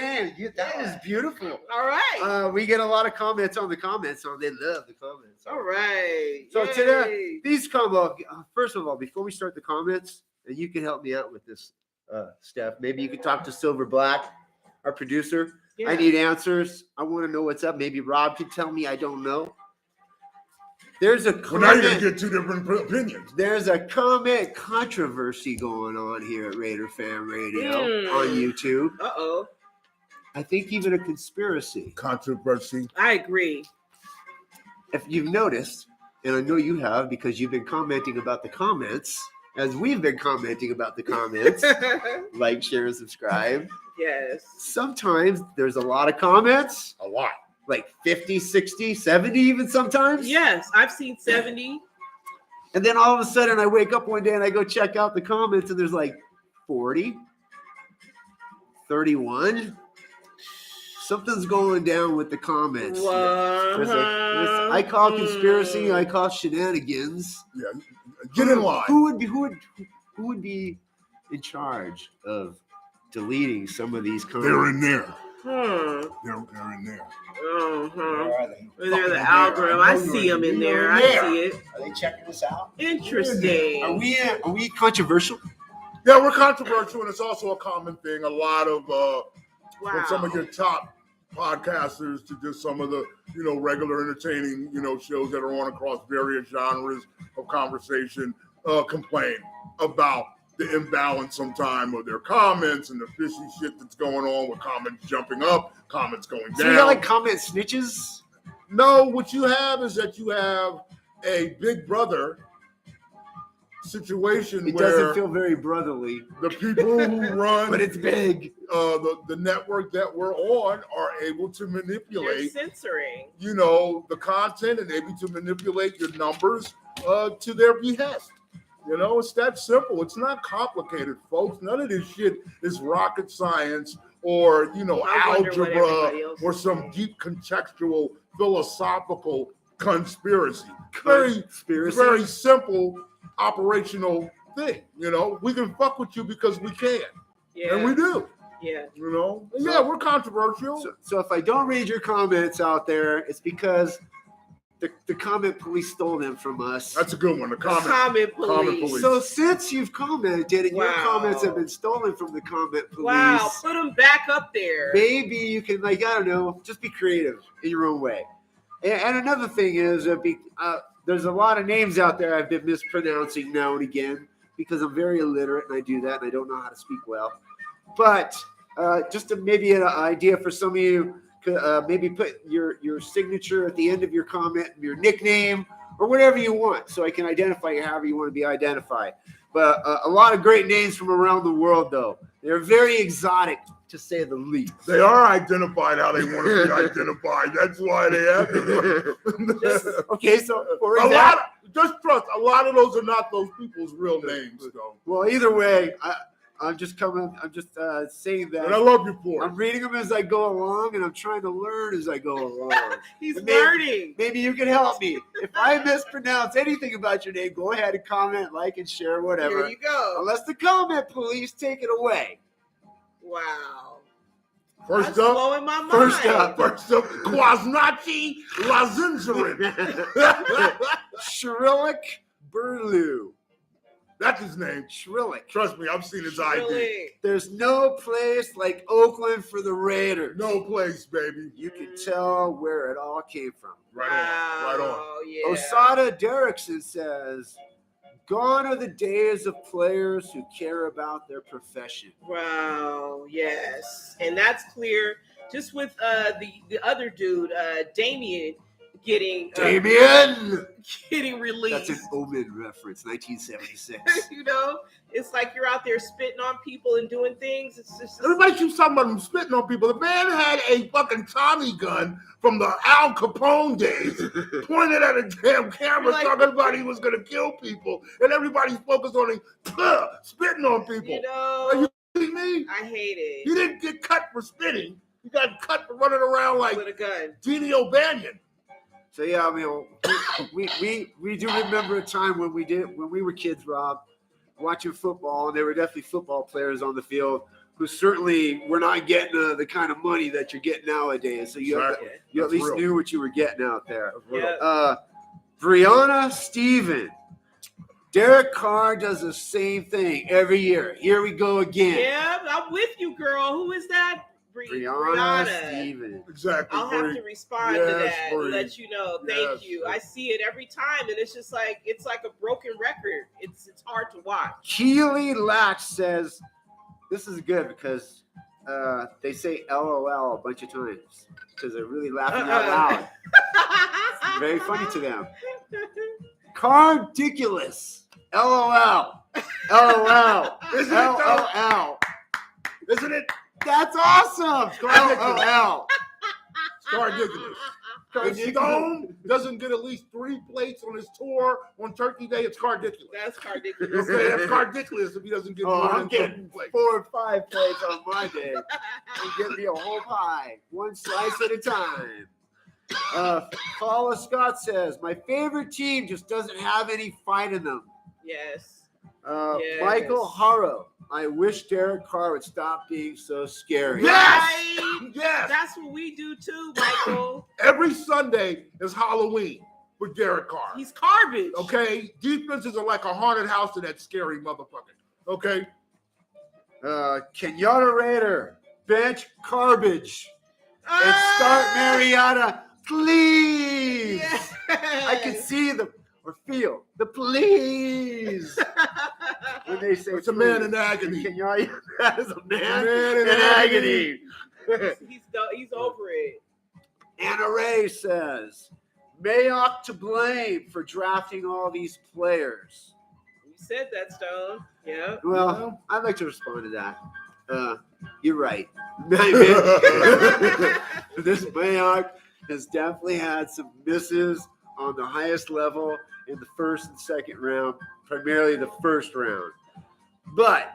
Damn, that was beautiful. All right. We get a lot of comments on the comments, so they love the comments. All right. So Yay. today, these come up. First of all, before we start the comments, and you can help me out with this, Steph. Maybe you could talk to Silver Black, our producer. Yeah. I need answers. I want to know what's up. Maybe Rob can tell me. I don't know. There's a Well, now you're comment. going to get two different opinions. There's a comment controversy going on here at Raider Fan Radio on YouTube. Uh-oh. I think even a conspiracy. Controversy. I agree. If you've noticed, and I know you have because you've been commenting about the comments, as we've been commenting about the comments, like, share, and subscribe. Yes. Sometimes there's a lot of comments, A lot. like 50, 60, 70 even sometimes. Yes, I've seen 70. And then all of a sudden I wake up one day and I go check out the comments and there's like 40, 31. Something's going down with the comments. There's I call conspiracy, I call shenanigans. Yeah. Get in line. Who would be in charge of deleting some of these comments? They're in there. They're in there. Where are they? They're the Fucking algorithm. there. I I know see you're them in in there. there. I see it. Are they checking us out? Interesting. Are we controversial? Yeah, we're controversial, and it's also a common thing. A lot of from Wow. some of your top podcasters to just some of the regular entertaining shows that are on across various genres of conversation complain about the imbalance sometimes of their comments and the fishy shit that's going on with comments jumping up, comments going down. So you got like comment snitches? No, what you have is that you have a big brother situation It where doesn't feel very brotherly. the people who run But it's big. the network that we're on are able to They're manipulate censoring. the content and able to manipulate your numbers to their behest. It's that simple. It's not complicated, folks. None of this shit is rocket science or I wonder what algebra everybody else or is some saying. deep contextual philosophical conspiracy. Very simple operational thing. We can fuck with you because we can, Yeah. and we do. Yeah. Yeah, we're controversial. So if I don't read your comments out there, it's because the comment police stole them from us. That's a good one. The comment. Comment Comment police. police. So since you've commented and your Wow. comments have been stolen from the comment police, Wow. Put them back up there. maybe you can, I don't know, just be creative in your own way. And another thing is, there's a lot of names out there I've been mispronouncing now and again because I'm very illiterate and I do that and I don't know how to speak well. But just maybe an idea for some of you, maybe put your signature at the end of your comment, your nickname, or whatever you want, so I can identify you however you want to be identified. But a lot of great names from around the world, though. They're very exotic, to say the least. They are identified how they want to be identified. That's why they have to. Okay, so for a example, lot. Just trust. A lot of those are not those people's real names, though. well, either way, I'm just saying that. And I love you for it. I'm reading them as I go along, and I'm trying to learn as I go along. He's And maybe- learning. Maybe you can help me. If I mispronounce anything about your name, go ahead and comment, like, and share, whatever. Here you go. Unless the comment police take it away. Wow. First That's up, blowing my mind. First up. Kwasnachi Lazinzarin. Cyrillic Burlew. That's his name. Cyrillic. Trust me, I've seen his ID. Really? There's no place like Oakland for the Raiders. No place, baby. You can tell where it all came from. Right on. Right on. Wow, yeah. Osada Derrickson says, gone are the days of players who care about their profession. Wow, yes. And that's clear just with the other dude, Damien, getting released. That's an Omen reference, 1976. It's like you're out there spitting on people and doing things. It's just Everybody keeps talking about him spitting on people. The man had a fucking Tommy gun from the Al Capone days, pointed at a damn camera, Like- talking about he was going to kill people, and everybody's focused on him spitting on people. Are you kidding me? I hate it. He didn't get cut for spitting. He got cut for running around like With a gun. Dini O'Banion. So yeah, I mean, we do remember a time when we were kids, Rob, watching football, and there were definitely football players on the field who certainly were not getting the kind of money that you're getting nowadays. So you Exactly. you at That's least real. knew what you were getting out there. Yeah. Brianna Steven. Derek Carr does the same thing every year. Here we go again. Yeah, I'm with you, girl. Who is that? Brianna Steven. Exactly. I'll have Bree. to respond to Yes, that Bree. and let you know. Thank Yes, you. Bree. I see it every time, and it's just like it's like a broken record. It's hard to watch. Keely Latch says, this is good because they say LOL a bunch of times because they're really laughing out loud. It's very funny to them. Carr-diculous. LOL. LOL. Isn't it though? LOL. Isn't it? That's awesome. LOL. It's ridiculous. If Stone doesn't get at least 3 plates on his tour on Turkey Day, it's ridiculous. That's ridiculous. Okay, that's ridiculous if he doesn't get more I'm than getting 3 plates. 4 or 5 plates on my day. And get me a whole pie, one slice at a time. Paula Scott says, my favorite team just doesn't have any fight in them. Yes. Yes. Michael Harrow. I wish Derek Carr would stop being so scary. Yes! Right? Yes. That's what we do too, Michael. Every Sunday is Halloween with Derek Carr. He's garbage. Okay? Defenses are like a haunted house to that scary motherfucker. Okay? Kenyatta Raider. Bench Garbage. And start Mariota, please. Yes. I can see them or feel the please when they say It's a man in agony. Kenyatta, that is a man in in agony. He's over it. Anna Ray says, Mayock to blame for drafting all these players. You said that, Stone. Yeah. Well, I'd like to respond to that. You're right. This Mayock has definitely had some misses on the highest level in the first and second round, primarily the first round. But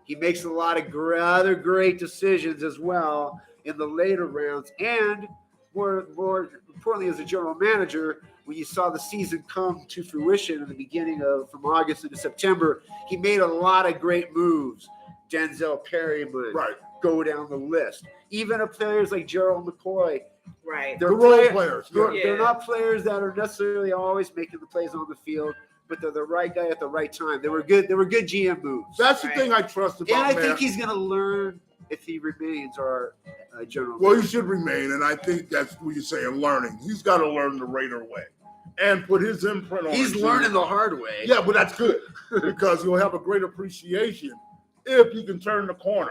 he makes a lot of rather great decisions as well in the later rounds. And more importantly, as a general manager, when you saw the season come to fruition in the beginning of from August into September, he made a lot of great moves. Denzel Perryman, Right. go down the list. Even players like Gerald McCoy. Right. They're The role players. They're, Yeah. they're not players that are necessarily always making the plays on the field, but they're the right guy at the right time. They were good GM moves. That's the Right. thing I trust about And I man. think he's going to learn if he remains our general Well, he manager. should remain, and I think that's what you're saying, learning. He's got to learn the Raider way and put his imprint on He's it. learning the hard way. Yeah, but that's good because he'll have a great appreciation if he can turn the corner,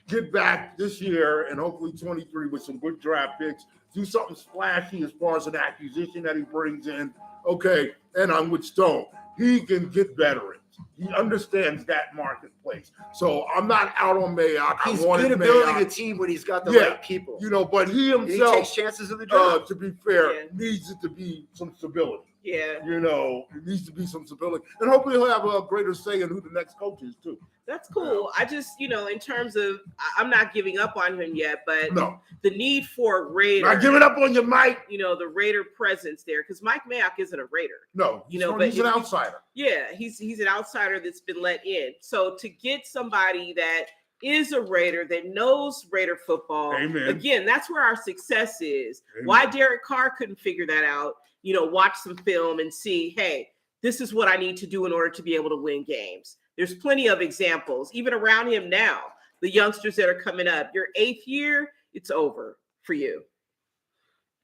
get back this year and hopefully 23 with some good draft picks, do something splashy as far as an acquisition that he brings in. Okay, and I'm with Stone. He can get veterans. He understands that marketplace. So I'm not out on Mayock. He's I wanted good at building Mayock, a team when he's got the Yeah. right people. but he And he himself, takes chances in the draft. to be fair, Yeah. needs it to be some stability. Yeah. It needs to be some stability. And hopefully he'll have a greater say in who the next coach is, too. That's cool. I just, in terms of, I'm not giving up on him yet, but No, the need for Raider, not giving up on you, Mike. the Raider presence there, because Mike Mayock isn't a Raider. No, but he's an outsider. Yeah, he's an outsider that's been let in. So to get somebody that is a Raider that knows Raider football, Amen. again, that's where our success is. Amen. Why Derek Carr couldn't figure that out, watch some film and see, hey, this is what I need to do in order to be able to win games. There's plenty of examples, even around him now, the youngsters that are coming up. Your 8th year, it's over for you.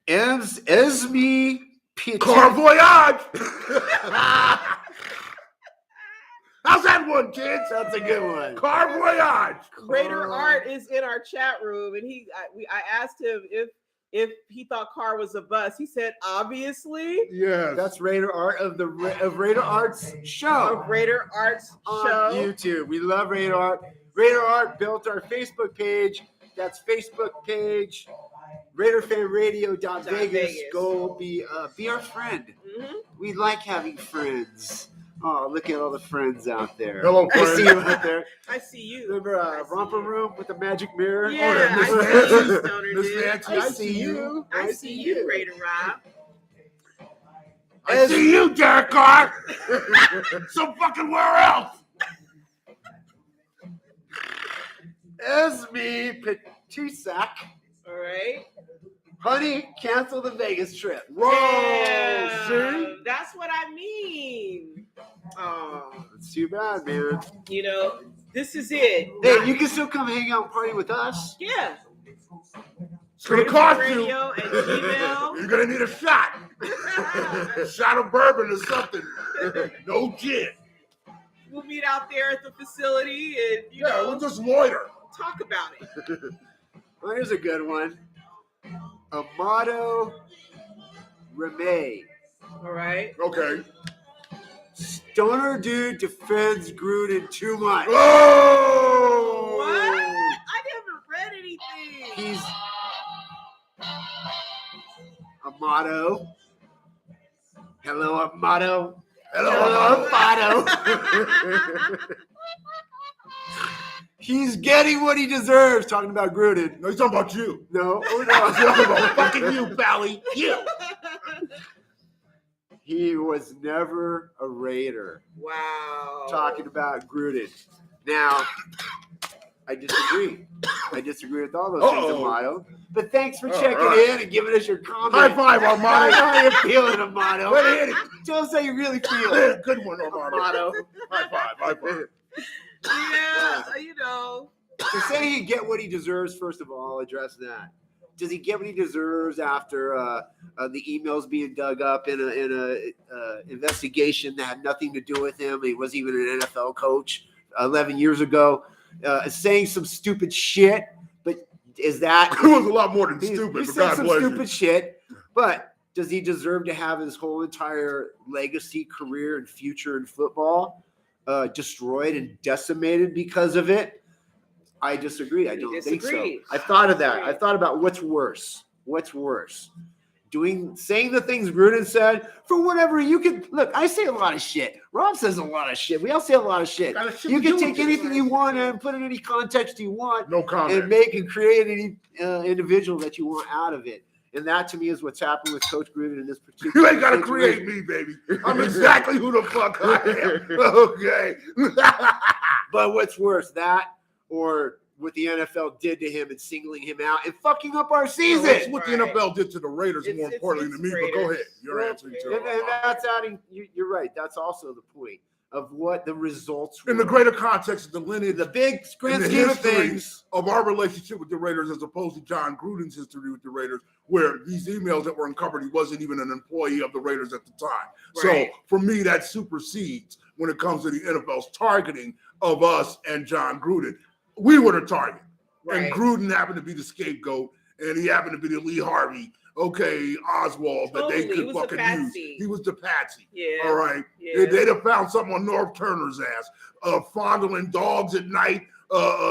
Esme Petit. Car voyage. How's that one, kids? That's a good one. Car voyage. Raider Art is in our chat room, and I asked him if he thought Carr was a bust. He said, obviously. Yes. That's Raider Art of Raider Art's show Raider Art's on show. YouTube. We love Raider Art. Raider Art built our Facebook page. That's Facebook page. RaiderFanRadio.Vegas. Vegas. Go be our friend. Mhm. We like having friends. Oh, look at all the friends out there. Hello, I see friend. you out there. I see you. Remember I see Romper you. Room with the magic mirror? Yeah, Miss I see Nancy. you, Stoner Miss dude. Nancy, I see you. I see you, Raider Rob. I see you, Derek Carr. So fucking where else? Esme Petisak. All right. Honey, cancel the Vegas trip. Whoa, Yeah, see? that's what I mean. Oh, It's too bad, man. this is it. Hey, you can still come hang out and party with us. Yeah. It's gonna cost you. Radio and Gmail. You're gonna need a shot. A shot of bourbon or something. No gin. We'll meet out there at the facility and We'll just loiter. talk about it. Well, here's a good one. Amato Remay. All right. Okay. Stoner dude defends Gruden too much. Oh! What? I never read anything. He's Amato. Hello, Amato. Hello. Amato. He's getting what he deserves. Talking about Gruden. No, he's talking about you. No, oh He's talking no. about fucking you, Bally. You. He was never a Raider. Wow. Talking about Gruden. Now, I disagree. I disagree with all those things, Amato. But thanks for checking in and giving us your comment. High five, Armando. How you feeling, Amato? Let it hit it. Tell us how you really feel. Yeah, good one, Armando. High five. High five. Yeah, you know. To say he get what he deserves, first of all, I'll address that. Does he get what he deserves after the emails being dug up in a investigation that had nothing to do with him? He wasn't even an NFL coach 11 years ago, saying some stupid shit. But is that It was a lot more than stupid. He but said God some bless stupid you. shit. But does he deserve to have his whole entire legacy, career, and future in football destroyed and decimated because of it? I disagree. I don't think so. I thought of that. I thought about what's worse. What's worse? Saying the things Gruden said for whatever you can. Look, I say a lot of shit. Rob says a lot of shit. We all say a lot of shit. You can take anything you want and put it in any context you want. No comment. And make and create any individual that you want out of it. And that to me is what's happened with Coach Gruden in this particular You ain't got to situation. create me, baby. I'm exactly who the fuck I am. Okay. But what's worse, that or what the NFL did to him and singling him out and fucking up our season? That's what the NFL did to the Raiders, more importantly to me. Raiders. But go ahead. You're answering to And that's adding. You're right. That's also the point of what the results were. in the greater context of the lineage, the big grand in the scheme of history things. of our relationship with the Raiders, as opposed to John Gruden's history with the Raiders, where these emails that were uncovered, he wasn't even an employee of the Raiders at the time. Right. So for me, that supersedes when it comes to the NFL's targeting of us and John Gruden. We were the target, and Gruden happened to be the scapegoat, and he happened to be the Lee Harvey, Oswald that they could fucking use. He was the patsy. Yeah. All right. Yeah. They'd have found something on North Turner's ass, fondling dogs at night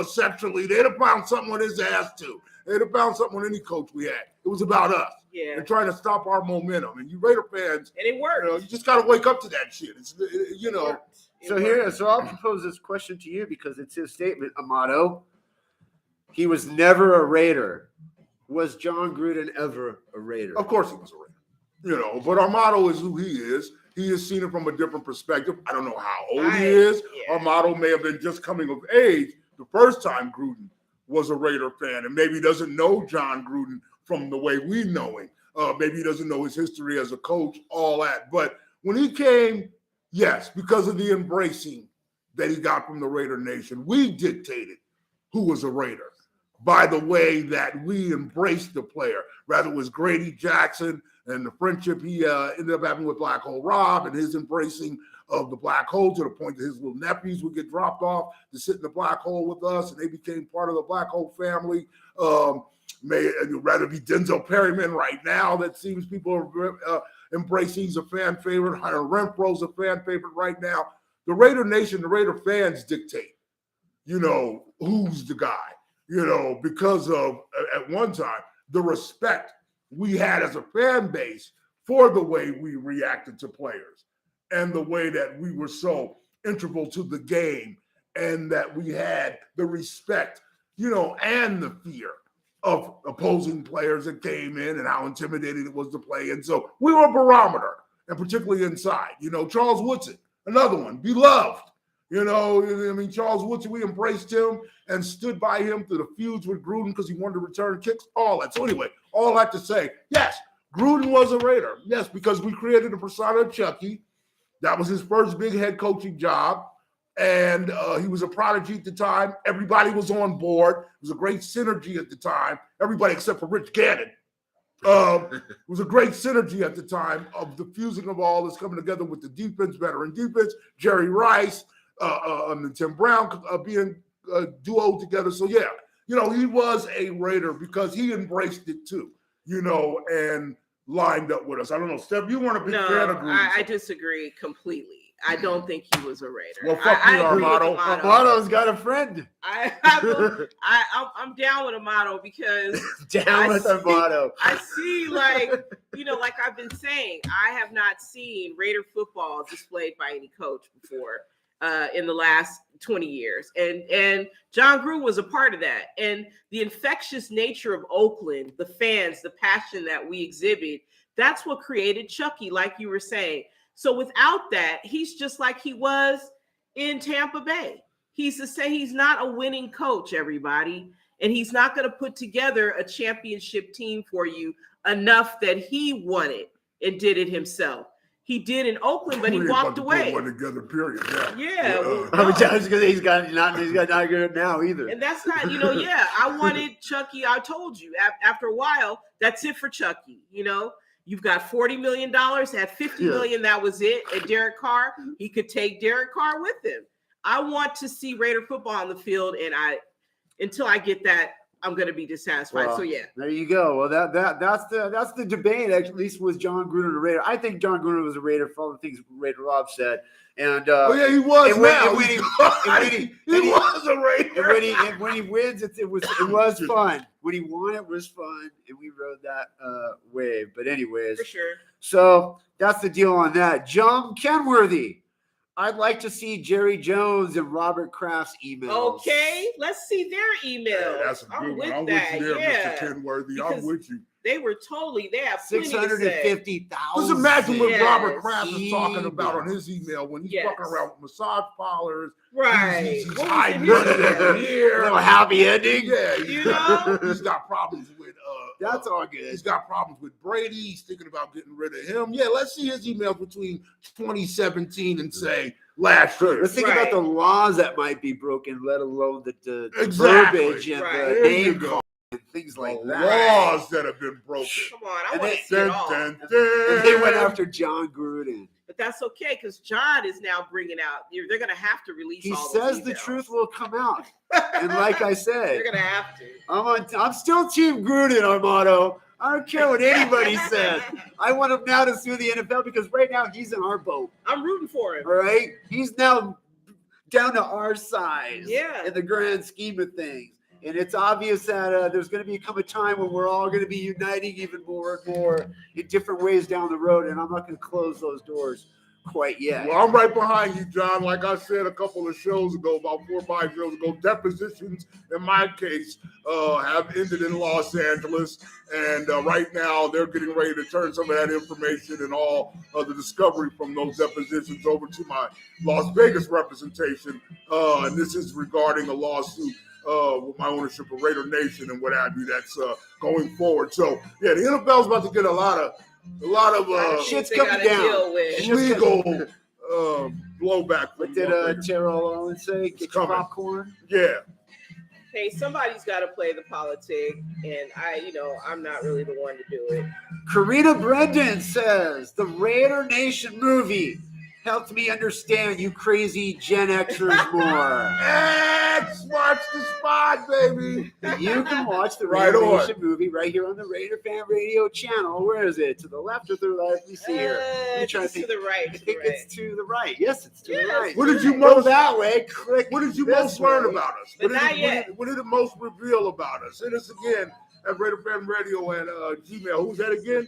sexually. They'd have found something on his ass too. They'd have found something on any coach we had. It was about us. Yeah. And trying to stop our momentum. And you Raider fans, And it worked. you just got to wake up to that shit. It's So I'll propose this question to you because it's his statement, Amato. He was never a Raider. Was John Gruden ever a Raider? Of course he was a Raider. But our motto is who he is. He has seen it from a different perspective. I don't know how old he is. Yeah. Our motto may have been just coming of age the first time Gruden was a Raider fan, and maybe doesn't know John Gruden from the way we know him. Maybe he doesn't know his history as a coach, all that. But when he came, yes, because of the embracing that he got from the Raider Nation, we dictated who was a Raider by the way that we embraced the player. Rather it was Grady Jackson and the friendship he ended up having with Black Hole Rob and his embracing of the black hole to the point that his little nephews would get dropped off to sit in the black hole with us, and they became part of the black hole family. May rather be Denzel Perryman right now. That seems people are embracing. He's a fan favorite. Hunter Renfro's a fan favorite right now. The Raider Nation, the Raider fans dictate, who's the guy, because of, at one time, the respect we had as a fan base for the way we reacted to players and the way that we were so integral to the game and that we had the respect, and the fear of opposing players that came in and how intimidating it was to play. And so we were a barometer, and particularly inside. Charles Woodson, another one, beloved. Charles Woodson, we embraced him and stood by him through the feuds with Gruden because he wanted to return kicks, all that. So anyway, all that to say, yes, Gruden was a Raider. Yes, because we created the persona of Chucky. That was his first big head coaching job. And he was a prodigy at the time. Everybody was on board. It was a great synergy at the time. Everybody except for Rich Gannon. It was a great synergy at the time of the fusing of all this coming together with the defense, veteran defense, Jerry Rice, and Tim Brown being duo together. So, yeah, he was a Raider because he embraced it too, and lined up with us. I don't know, Steph, you weren't a big fan of Gruden. I disagree completely. I don't think he was a Raider. Well, fuck you, Armando. Armando's got a friend. I'm down with Amato because down with Armando. I see, like I've been saying, I have not seen Raider football displayed by any coach before in the last 20 years. And John Gruden was a part of that. And the infectious nature of Oakland, the fans, the passion that we exhibit That's what created Chucky, like you were saying. So without that, he's just like he was in Tampa Bay. He's not a winning coach, everybody. And he's not going to put together a championship team for you enough that he won it and did it himself. He did in Oakland, but he walked away. Put one together, period. Yeah. I was going to say he's got not good now either. And that's not, I wanted Chucky. I told you after a while, that's it for Chucky. You've got $40 million, had $50 million. That was it. And Derek Carr, he could take Derek Carr with him. I want to see Raider football on the field, and until I get that, I'm going to be dissatisfied. Well, so yeah, there you go. Well, that's the debate. At least with John Gruden, a Raider. I think John Gruden was a Raider for all the things Raider Rob said. And he was. And when he was a Raider. And when he wins, it was fun. When he won, it was fun, and we rode that wave. But anyways, for sure. So that's the deal on that. John Kenworthy. I'd like to see Jerry Jones and Robert Kraft's emails. Okay, let's see their emails. Yeah, that's a good one. I'm with you there, Mr. Kenworthy. I'm with you. They have 650,000. Just imagine what Robert Kraft is talking about on his email when he's fucking around with massage parlors. Right. He's hiding it here. Little happy ending. Yeah, he's got problems with that's all good. He's got problems with Brady. He's thinking about getting rid of him. Yeah, let's see his emails between 2017 and say last year. Let's think about the laws that might be broken, let alone the verbiage and the name call and things like that. Laws that have been broken. Come on, I want to see it all. And they went after John Gruden. But that's okay, because John is now bringing out. They're going to have to release. He all says those the emails. truth will come out, and like I said, they're going to have to. I'm still Team Gruden, Armando. I don't care what anybody says. I want him now to sue the NFL because right now he's in our boat. I'm rooting for him. All right, he's now down to our size. Yeah. In the grand scheme of things. And it's obvious that there's going to become a time when we're all going to be uniting even more and more in different ways down the road. And I'm not going to close those doors quite yet. Well, I'm right behind you, John. Like I said a couple of shows ago, about 4 or 5 shows ago, depositions in my case have ended in Los Angeles. And right now they're getting ready to turn some of that information and all of the discovery from those depositions over to my Las Vegas representation. And this is regarding a lawsuit with my ownership of Raider Nation and what have you. That's going forward. So yeah, the NFL's about to get a lot of shit's coming down. Legal blowback. What did Terrell Owens say? Get your popcorn. Yeah. Hey, somebody's got to play the politic, and I'm not really the one to do it. Karina Brendan says the Raider Nation movie helped me understand you crazy Gen Xers more. X watch the spot, baby. You can watch the Raider Nation movie right here on the Raider Fan Radio channel. Where is it? To the left or to the right? Let me see here. It's to the right. I think it's to the right. Yes, it's to the right. What did you go that way? Click. What did you most learn about us? But not yet. What did it most reveal about us? Hit us again at RaiderFanRadio at Gmail. Who's that again?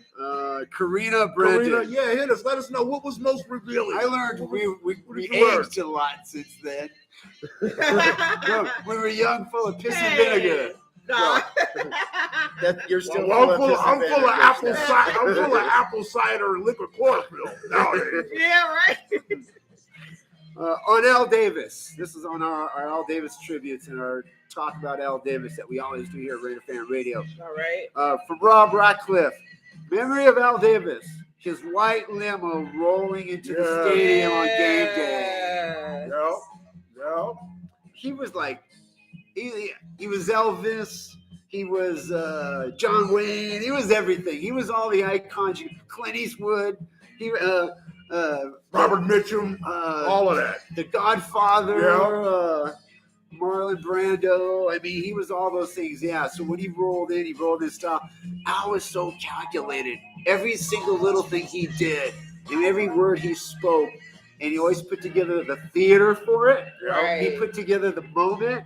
Karina Brendan. Karina, yeah, hit us. Let us know what was most revealing. I learned we aged a lot since then. We were young, full of piss and vinegar. No. You're still I'm full of apple cider. I'm full of apple cider and liquid chlorophyll nowadays. Yeah, right. On Al Davis. This is on our Al Davis tributes and our talk about Al Davis that we always do here at Raider Fan Radio. All right. From Rob Ratcliffe. Memory of Al Davis. His white limo rolling into the stadium on game day. Yeah. He was like, he was Elvis. He was John Wayne. He was everything. He was all the icons. Clint Eastwood. Robert Mitchum. All of that. The Godfather. Marlon Brando. I mean, he was all those things. Yeah. So when he rolled in style. Al was so calculated. Every single little thing he did and every word he spoke. And he always put together the theater for it. Right. He put together the moment.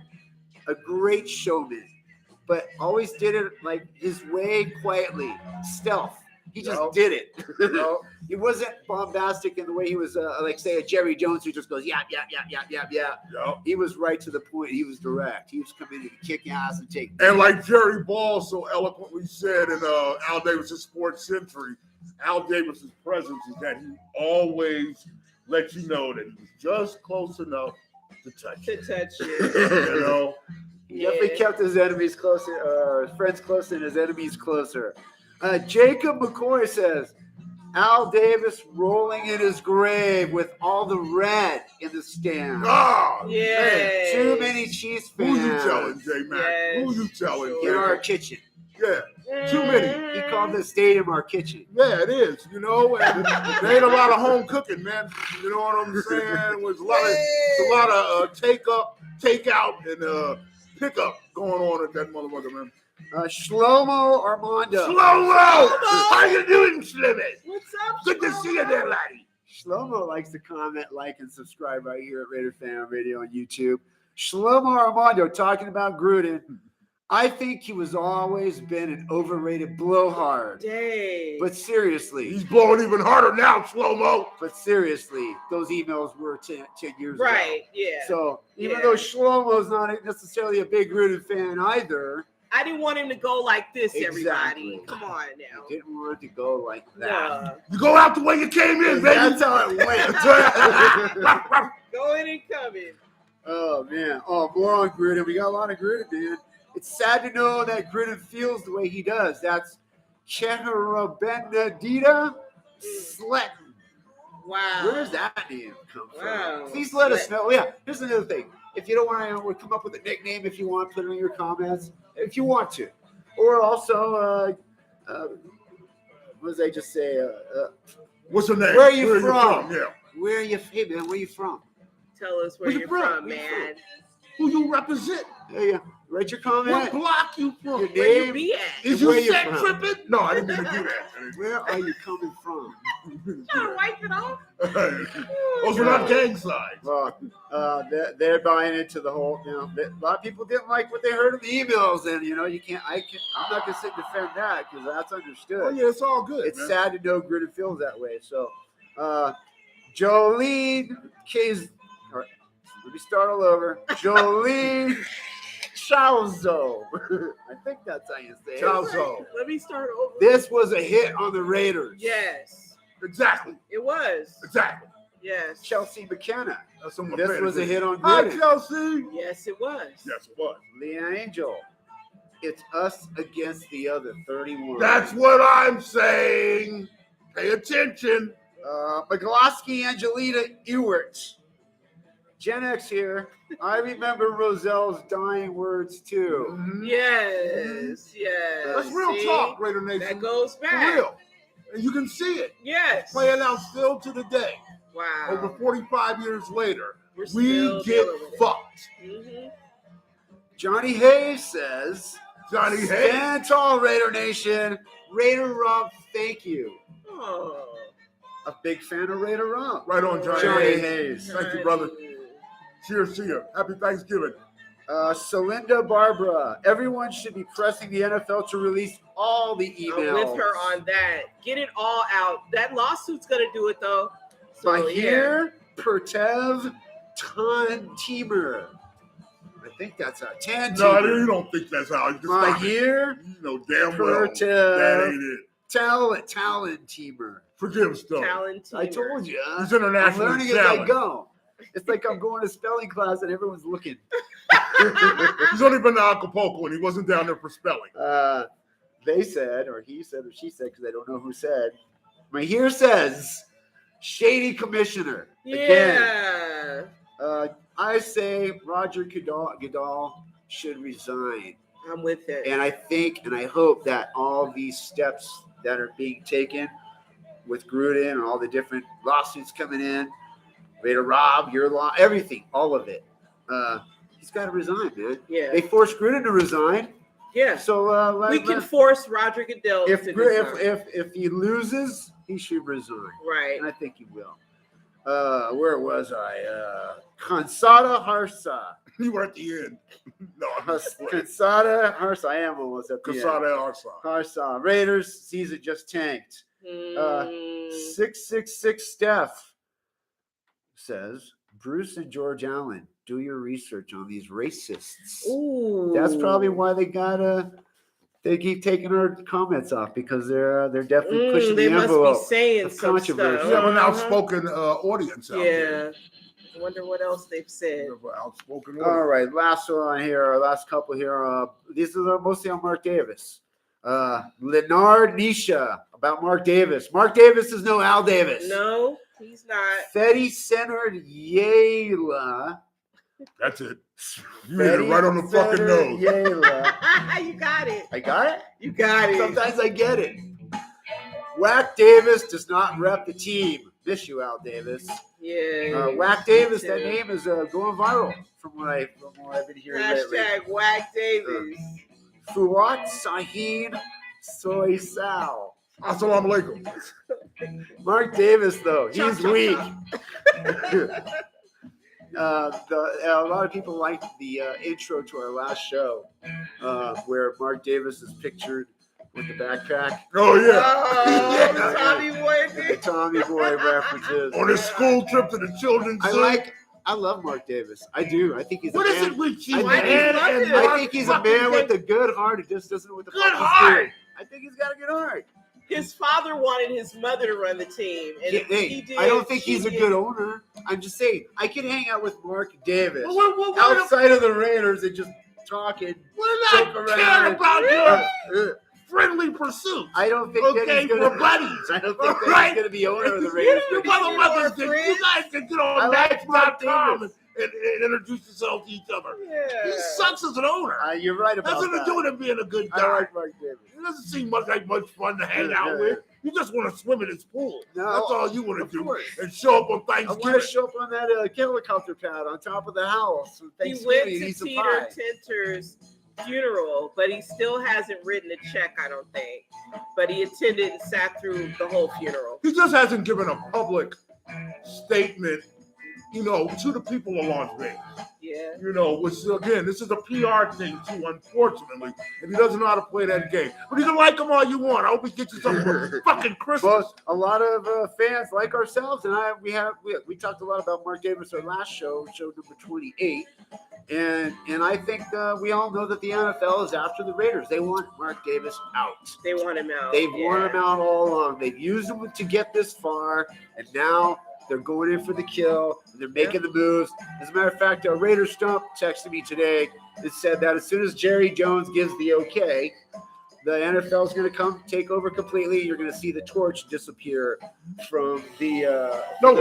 A great showman. But always did it like his way, quietly. Stealth. He just did it. He wasn't bombastic in the way he was, like, say, a Jerry Jones who just goes, yap. He was right to the point. He was direct. He was coming in to kick ass and take. And like Jerry Ball so eloquently said in Al Davis' Sports Century, Al Davis's presence is that he always lets you know that he's just close enough to touch you. You know? He definitely kept his enemies closer, or his friends closer and his enemies closer. Jacob McCoy says, Al Davis rolling in his grave with all the red in the stand. Oh, Yeah. man. Too many Chiefs fans. Who you telling, J-Man? Yes. Who you telling, In our kitchen. Yeah, too many. He called the stadium our kitchen. Yeah, it is, you know, and there ain't a lot of home cooking, man. You know what I'm saying? There's a lot of take up, take out, and pick up going on at that motherfucker, man. Shlomo Armando. Slow-mo! How you doing, Slimmy? What's up, Good to see you there, laddie. Shlomo likes to comment, like, and subscribe right here at Raider Fan Radio on YouTube. Shlomo Armando talking about Gruden. I think he was always been an overrated blowhard. Dang. But seriously. He's blowing even harder now, Slow-mo. But seriously, those emails were 10 years ago. Right, yeah. So even though Shlomo's not necessarily a big Gruden fan either. I didn't want him to go like this, Exactly. everybody. Come on now. Didn't want it to go like that. No. You go out the way you came in, baby. That's how it went. Going and coming. Oh, man. Oh, more on Gruden. We got a lot of Gruden, man. It's sad to know that Gruden feels the way he does. That's Chehra Benedita Sletton. Wow. Where does that name come from? Wow. Please let us know. Yeah, here's another thing. If you don't want to, we'll come up with a nickname if you want, put it in your comments if you want to. Or also, what did I just say? What's her name? Where are you from? Yeah. Where are you, hey man, where you from? Tell us where you're from, man. Who you represent? Yeah. Write your comment. What block you from? Your Where you name. be at? Is Where you you set from? tripping? No, I didn't mean to do that. Where are you coming from? Trying to wipe it off? Those were not gang signs. Well, they're buying into the whole, you know, a lot of people didn't like what they heard in the emails, and, you know, I'm not going to sit and defend that because that's understood. Oh, yeah, it's all good. It's man. sad to know Gruden feels that way. So, Jolene Case, let me start all over. Jolene Chauzo. I think that's how you say it. Chauzo. Let me start over. This was a hit on the Raiders. Yes, Exactly. it was. Exactly. Yes. Chelsea McKenna. That's someone This famous. was a hit on Hi, Gruden. Chelsea. Yes, it was. Yes, it was. Leah Angel. It's us against the other 31. That's what I'm saying. Pay attention. McGlosky Angelina Ewert. Gen X here. I remember Roselle's dying words too. Mhm. Yes, yes. That's real See? talk, Raider Nation. That goes For back. real. And you can see it. Yes. Playing out still to the day. Wow. Over 45 years later, We're we still get dealing with it. fucked. Mm-hmm. Johnny Hayes says, Johnny Hayes. stand tall, Raider Nation. Raider Rob, thank you. Oh. A big fan of Raider Rob. Right on, Johnny, Johnny Hayes. Hayes. Thank you, brother. Cheers to you. Happy Thanksgiving. Celinda Barbara. Everyone should be pressing the NFL to release all the emails. I'm with her on that. Get it all out. That lawsuit's gonna do it though. So, Mahir Pertev Tantimer. I think that's a Tantimer. No, you don't think that's how. You just stop it. Mahir You know damn well that Pertev ain't it. Talentemer. Forgive Stone. Talenteer. I told you. He's I'm internationally learning as I challenged. go. It's like I'm going to spelling class and everyone's looking. He's only been to Acapulco and he wasn't down there for spelling. They said, or he said, or she said, because I don't know who said. Mahir says, shady commissioner. Again. Yeah. I say Roger Goodall should resign. I'm with it. And I think and I hope that all these steps that are being taken with Gruden and all the different lawsuits coming in, Raider Rob, your law, everything, all of it. He's got to resign, man. Yeah. They forced Gruden to resign. Yeah. So We can force Roger Goodell if to resign. if he loses, he should resign. Right. And I think he will. Where was I? Kansada Harsa. You were at the end. No, I'm just playing. Kansada Harsa. I am almost at the end. Casada Arsa. Harsa. Raiders season just tanked. 666 Steph says Bruce and George Allen, do your research on these racists. Ooh. That's probably why they got They keep taking our comments off because they're definitely pushing They the must envelope be saying of some controversy. You stuff. have an outspoken audience out there. Yeah. I wonder what else they've said. You have an outspoken All audience. right, last one here, our last couple here. These are mostly on Mark Davis. Leonard Nisha about Mark Davis. Mark Davis is no Al Davis. No, he's not. Fetty centered Yayla. That's it. You hit it right on the fucking nose. Yayla. You got it. I got it? You got it. Sometimes I get it. Whack Davis does not rep the team. Miss you, Al Davis. Yeah. Whack Davis, too. that name is going viral from what I've been hearing lately. Hashtag Whack Davis. Fuat Sahin Soy Sal. Assalamu alaikum. Mark Davis, though, he's Chop, chop, weak. chop. A lot of people liked the intro to our last show where Mark Davis is pictured with the backpack. Oh, yeah. Oh, Tommy Boy The did. Tommy Boy references. On his school trip to the children's zoo. I love Mark Davis. I do. I think he's What a is man. it with you, I Why do you man? love And him? I Mark think he's a fucking man with Davis? a good heart. It just doesn't with the Good fucking heart. spirit. I think he's got a good heart. His father wanted his mother to run the team, and Hey, he did. I don't think she he's a did. good owner. I'm just saying I can hang out with Mark Davis What outside of the Raiders and just talking. We're Joke not around. caring about your Uh, friendly pursuits. I don't think that Okay, he's gonna. we're buddies. I don't think that Right. he's gonna be owner of the Raiders. You motherfuckers, you guys can get I on like Mark Match.com Davis. and introduce yourselves to each other. Yeah. He sucks as an owner. You're right about Nothing to that. do with him being a good I guy. like Mark Davis. It doesn't seem like much fun to hang Yeah, out yeah, with. You just want to swim in his pool. No, That's all you want of to do. course. And show up on I want Thanksgiving. to show up on that helicopter pad on top of the house. So He Thanksgiving, went he to needs some Peter pie. Tinter's funeral, but he still hasn't written a check, I don't think. But he attended and sat through the whole funeral. He just hasn't given a public statement, to the people of Las Vegas. Yeah. Which again, this is a PR thing too, unfortunately. And he doesn't know how to play that game. But you can like him all you want. I hope he gets you something for fucking Christmas. Well, a lot of fans like ourselves, and we talked a lot about Mark Davis our last show number 28, and I think we all know that the NFL is after the Raiders. They want Mark Davis out. They want him out. They've worn him out all along. They've used him to get this far, and now they're going in for the kill. And they're making the moves. As a matter of fact, Raider Stump texted me today. It said that as soon as Jerry Jones gives the okay, the NFL is going to come take over completely. You're going to see the torch disappear from the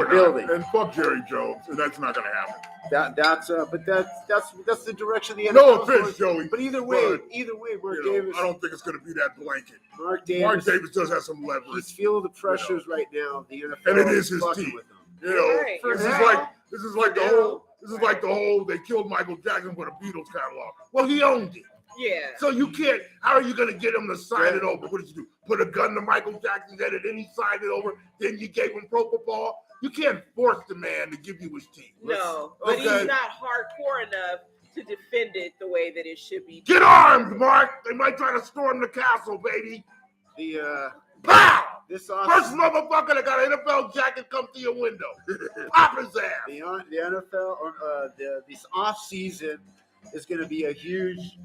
building. And fuck Jerry Jones. And that's not going to happen. That's the direction the NFL No is offense, going. Joey. But either way, but, Mark Davis. I don't think it's going to be that blanket. Mark Mark Davis. Davis does have some leverage. He's feeling the pressures right now. The NFL And it is his fucking team. with him. Right. This is like the whole they killed Michael Jackson for the Beatles catalog. Well, he owned it. Yeah. So you can't, how are you going to get him to sign it over? What did you do? Put a gun to Michael Jackson's head and then he signed it over? Then you gave him propofol? You can't force the man to give you his team. No, but Okay. he's not hardcore enough to defend it the way that it should be. Get armed, Mark. They might try to storm the castle, baby. Pow! This First motherfucker that got an NFL jacket come through your window. Pop his ass. the NFL or this off season is going to be a huge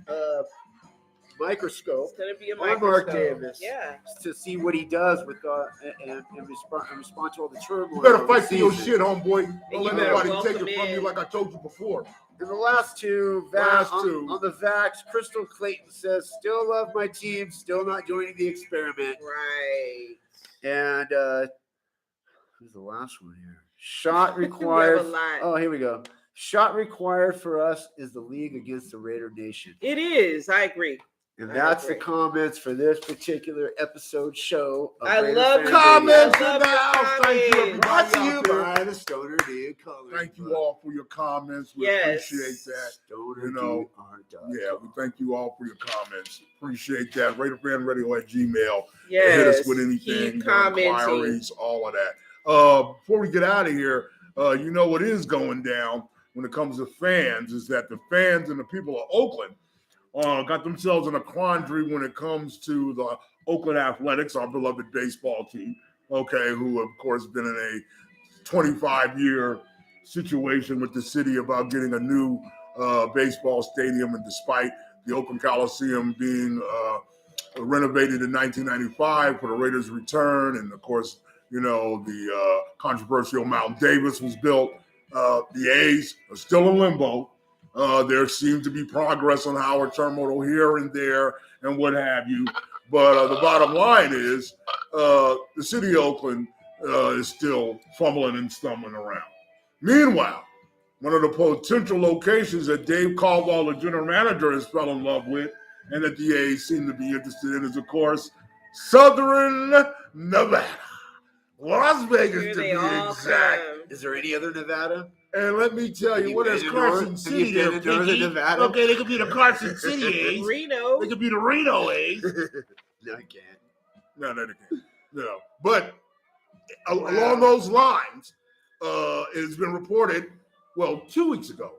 microscope It's going to be a on Mark microscope. Davis Yeah. to see what he does with and respond to all the turmoil. You better of the fight for your season. shit, homeboy. Don't And let you better nobody welcome take it from in. you like I told you before. And the last two, on the Vax, Crystal Clayton says, still love my team, still not joining the experiment. Right. And who's the last one here? Shot required. We have a lot. Oh, here we go. Shot required for us is the league against the Raider Nation. It is. I agree. And I that's the agree. comments for this particular episode show. Of I Raider love Fan Comments Radio. I in love the your house. Thank you, comments. everybody. Brought to out you there. by the Stoner D Colors. Thank you all for your comments. We Yes. appreciate that. Stoner You know, DR.com. Yeah, we thank you all for your comments. Appreciate that. RaiderFanRadio.Gmail. Yes. Hit us with anything, Keep commenting. inquiries, all of that. Before we get out of here, what is going down when it comes to fans is that the fans and the people of Oakland got themselves in a quandary when it comes to the Oakland Athletics, our beloved baseball team, who of course been in a 25-year situation with the city about getting a new baseball stadium, and despite the Oakland Coliseum being renovated in 1995 for the Raiders' return, and of course, the controversial Mount Davis was built. The A's are still in limbo. There seems to be progress on Howard Terminal here and there and what have you. But the bottom line is the city of Oakland is still fumbling and stumbling around. Meanwhile, one of the potential locations that Dave Caldwell, the general manager, has fell in love with and that the A's seem to be interested in is, of course, Southern Nevada. Las Vegas, to be exact. Is there any other Nevada? And let me tell you, what is Carson City there, Pinky? Nevada? Okay, they could be the Carson City A's. Reno. They could be the Reno A's. No, I can't. No, they can't. No. But along those lines, it has been reported, 2 weeks ago,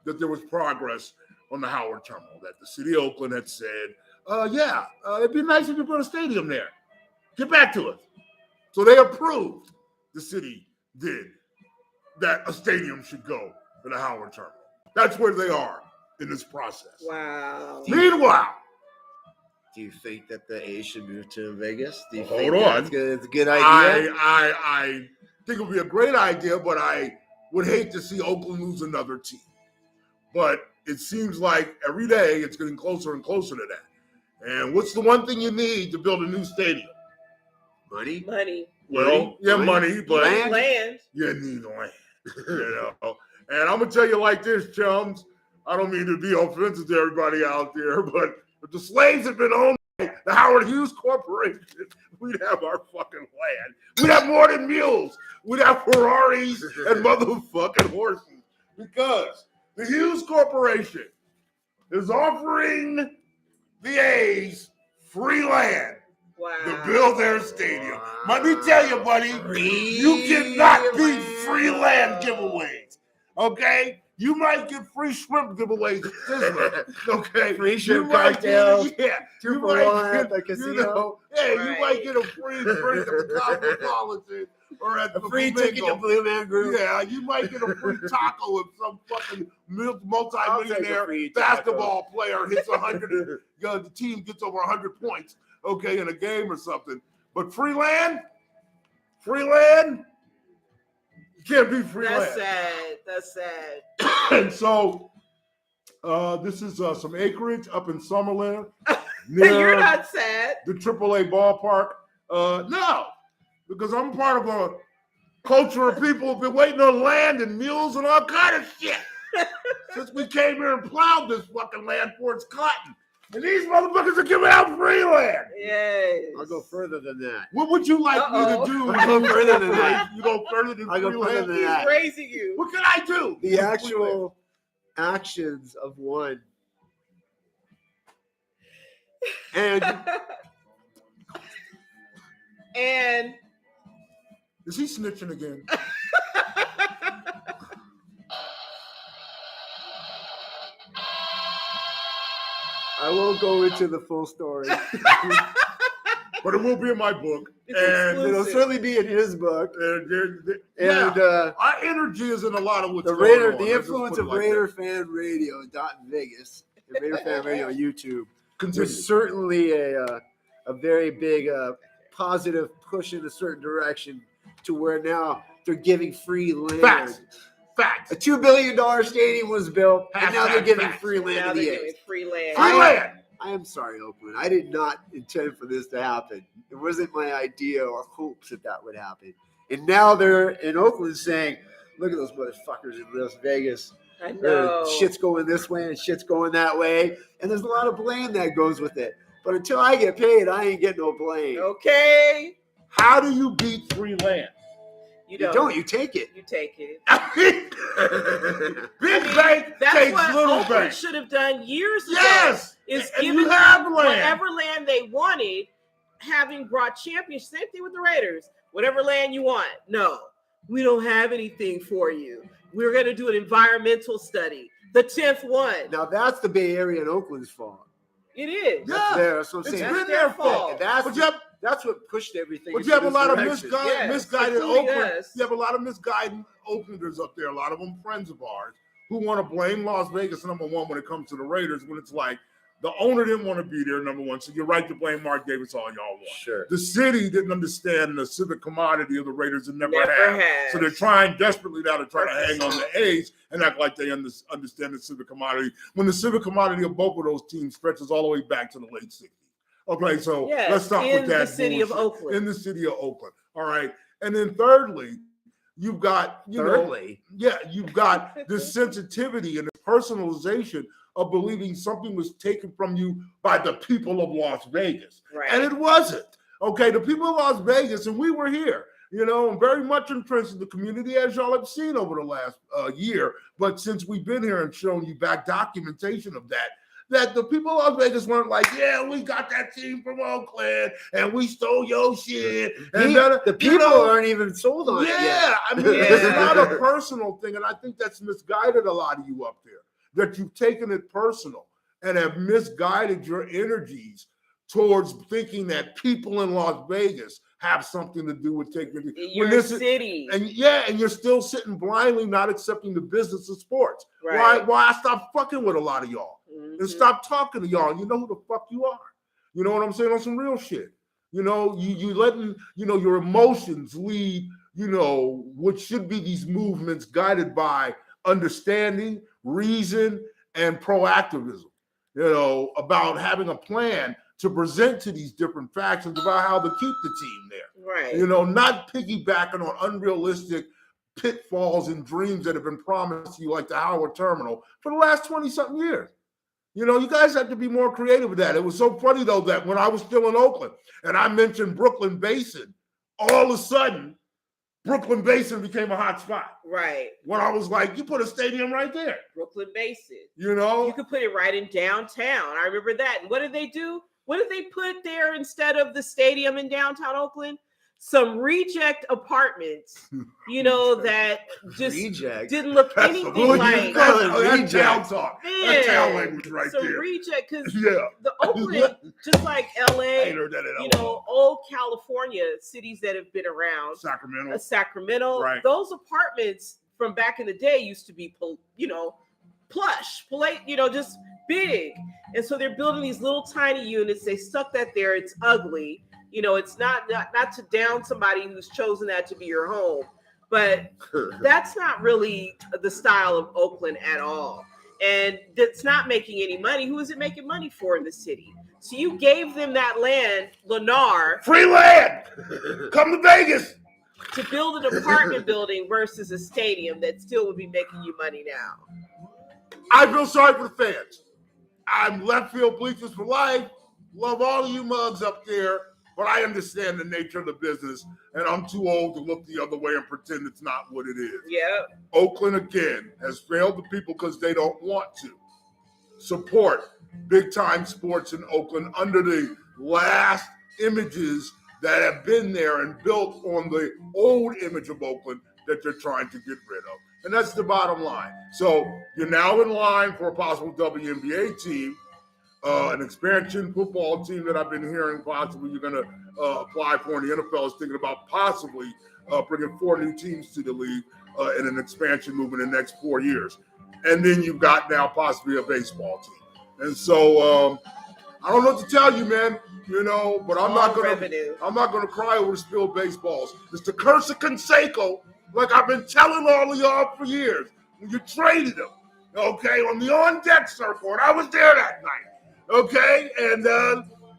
that there was progress on the Howard Terminal, that the city of Oakland had said, it'd be nice if you put a stadium there. Get back to us. So they approved, the city did, that a stadium should go to the Howard Terminal. That's where they are in this process. Wow. Meanwhile, do you think that the A's should move to Vegas? Do you Hold think on. it's a good idea? I think it would be a great idea, but I would hate to see Oakland lose another team. But it seems like every day it's getting closer and closer to that. And what's the one thing you need to build a new stadium? Money? Well, money, but land. You need land. And I'm gonna tell you like this, chums. I don't mean to be offensive to everybody out there, but if the slaves had been owned by the Howard Hughes Corporation, we'd have our fucking land. We'd have more than mules. We'd have Ferraris and motherfucking horses. Because the Hughes Corporation is offering the A's free land to build their stadium. Let me tell you, buddy, you cannot beat free land giveaways. Okay? You might get free shrimp giveaways at Sizzler. Okay? Free shrimp cocktails. You 2-for-1 at the casino. You might get a free drink at the Cosmopolitan or at the free ticket to Blue Man Group. Yeah, you might get a free taco if some fucking multi-millionaire basketball player hits 100. The team gets over 100 points, in a game or something. But free land, you can't be free land. That's sad. And so this is some acreage up in Summerlin. Near You're not sad. The AAA ballpark. No, because I'm part of a culture of people who've been waiting on land and mules and all kind of shit since we came here and plowed this fucking land for its cotton. And these motherfuckers are giving out free land. Yes. I'll go further than that. What would you like me to do? I'll go further than that. You go further than I'll go free further land? than He's that. raising you. What can I do? The actual actions of one. And And is he snitching again? I won't go into the full story. But it will be in my book. It's And It'll certainly be in his book. And our energy is in a lot of what's the going Raider, on. the Let's just influence put it of like RaiderFanRadio.Vegas, and RaiderFanRadio YouTube Continue. was certainly a very big positive push in a certain direction to where now they're giving free land. Facts. A $2 billion stadium was built, and now they're giving Facts. free land now to they're the giving A's. free land. Free land. I am sorry, Oakland. I did not intend for this to happen. It wasn't my idea or hopes that would happen. And now they're in Oakland saying, look at those motherfuckers in Las Vegas. I know. Shit's going this way and shit's going that way. And there's a lot of blame that goes with it. But until I get paid, I ain't getting no blame. Okay. How do you beat free land? You You don't. don't. You take it. You take it. Big bank That's takes what little Oakland bank. should have done years ago. Yes. Is And giving you have them land. whatever land they wanted, having brought champions. Same thing with the Raiders. Whatever land you want. No, we don't have anything for you. We're going to do an environmental study. The 10th one. Now, that's the Bay Area and Oakland's fault. It is. Yeah. That's what I'm It's saying. been their their fault. fault. That's what pushed everything. But into you have a this lot of direction. misguided including Oakland. us. You have a lot of misguided Oaklanders up there. A lot of them friends of ours who want to blame Las Vegas number one when it comes to the Raiders. When it's like, The owner didn't want to be there, number one. So you're right to blame Mark Davis all y'all want. Sure. The city didn't understand the civic commodity of the Raiders and never have. So they're trying desperately now to try to hang on the A's and act like they understand the civic commodity, when the civic commodity of both of those teams stretches all the way back to the late 60s. Okay, so let's stop with that. In the city of Oakland. In the city of Oakland. All right. And then thirdly, you've got, you've got this sensitivity and the personalization of believing something was taken from you by the people of Las Vegas. Right. And it wasn't. Okay, the people of Las Vegas, and we were here, and very much entrenched in the community, as y'all have seen over the last year. But since we've been here and shown you back documentation of that the people of Las Vegas weren't like, yeah, we got that team from Oakland and we stole your shit. And the people aren't even sold on it yet. Yeah, I mean, it's not a personal thing. And I think that's misguided a lot of you up there, that you've taken it personal and have misguided your energies towards thinking that people in Las Vegas have something to do with taking your city. And you're still sitting blindly, not accepting the business of sports. Right. Why I stop fucking with a lot of y'all and stop talking to y'all. You know who the fuck you are. You know what I'm saying? On some real shit. You letting, your emotions lead, what should be these movements guided by understanding, reason, and proactivism, about having a plan to present to these different factions about how to keep the team there. Right. Not piggybacking on unrealistic pitfalls and dreams that have been promised to you, like the Howard Terminal, for the last 20-something years. You guys have to be more creative with that. It was so funny, though, that when I was still in Oakland and I mentioned Brooklyn Basin, all of a sudden, Brooklyn Basin became a hot spot. Right. When I was like, you put a stadium right there. Brooklyn Basin. You could put it right in downtown. I remember that. And what did they do? What did they put there instead of the stadium in downtown Oakland? Some reject apartments, that just didn't look anything like. That's town talk. That's town language right there. Some reject, because the Oakland, just like LA, old California cities that have been around. Sacramento. Right. Those apartments from back in the day used to be, plush, just big. And so they're building these little tiny units. They stuck that there. It's ugly. It's not to down somebody who's chosen that to be your home, but that's not really the style of Oakland at all. And it's not making any money. Who is it making money for in the city? So you gave them that land, Lennar. Free land! Come to Vegas! To build an apartment building versus a stadium that still would be making you money now. I feel sorry for the fans. I'm left field bleachers for life. Love all of you mugs up there. But I understand the nature of the business, and I'm too old to look the other way and pretend it's not what it is. Yeah. Oakland, again, has failed the people because they don't want to support big-time sports in Oakland under the last images that have been there and built on the old image of Oakland that they're trying to get rid of. And that's the bottom line. So you're now in line for a possible WNBA team. An expansion football team that I've been hearing possibly you're going to apply for, and the NFL is thinking about possibly bringing 4 new teams to the league in an expansion move in the next 4 years. And then you've got now possibly a baseball team. And so I don't know what to tell you, man, but I'm not going to cry over spilled baseballs. It's the curse of Canseco, like I've been telling all of y'all for years. When you traded him, okay, on the on-deck circle, and I was there that night. Okay, and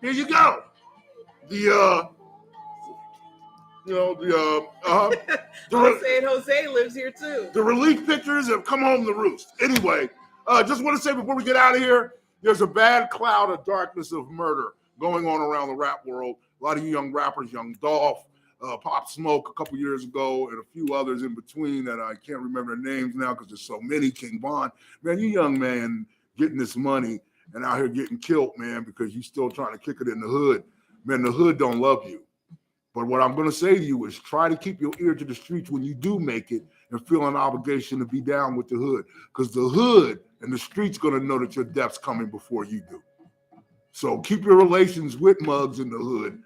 here you go. Jose lives here too. The relief pitchers have come home to roost. Anyway, just want to say before we get out of here, there's a bad cloud of darkness of murder going on around the rap world. A lot of you young rappers, Young Dolph, Pop Smoke a couple years ago, and a few others in between that I can't remember their names now because there's so many. King Von, man, you young man getting this money and out here getting killed, man, because you still trying to kick it in the hood. Man, the hood don't love you. But what I'm going to say to you is try to keep your ear to the streets when you do make it and feel an obligation to be down with the hood, because the hood and the streets going to know that your death's coming before you do. So keep your relations with mugs in the hood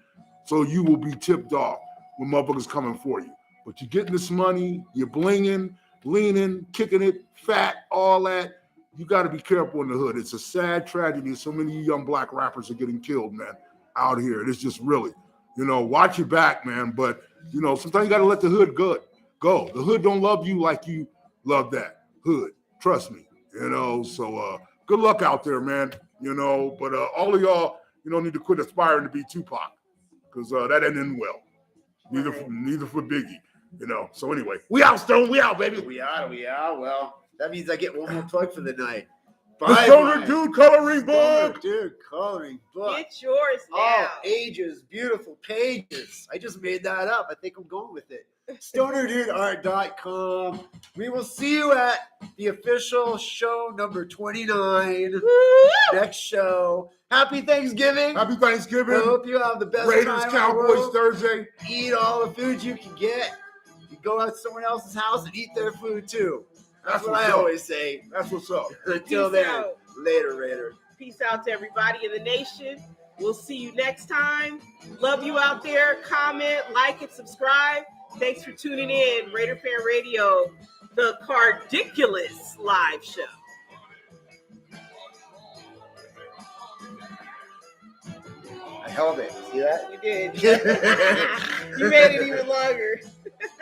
so you will be tipped off when motherfuckers coming for you. But you're getting this money, you're blinging, leaning, kicking it, fat, all that. you got to be careful in the hood. It's a sad tragedy. So many young black rappers are getting killed, man, out here. It's just really, watch your back, man. But, sometimes you got to let the hood go. The hood don't love you like you love that hood. Trust me, So good luck out there, man, But all of y'all, need to quit aspiring to be Tupac because that didn't end well. Neither for Biggie, So anyway, we out, Stone. We out, baby. We out. Well, that means I get one more plug for the night. The Stoner Dude coloring book. Dude coloring book. Get yours now. All ages, beautiful pages. I just made that up. I think I'm going with it. StonerDudeArt.com. We will see you at the official show number 29. Woo! Next show. Happy Thanksgiving. Happy Thanksgiving. I hope you have the best Raiders, time Cowboys, in the world. Thursday. Eat all the food you can get. You go out to someone else's house and eat their food too. That's what I always say. That's what's up. Until Peace then, out. later, Raider. Peace out to everybody in the nation. We'll see you next time. Love you out there. Comment, like, and subscribe. Thanks for tuning in. Raider Fan Radio, the Carr-diculous live show. I held it. See that? You did. You made it even longer.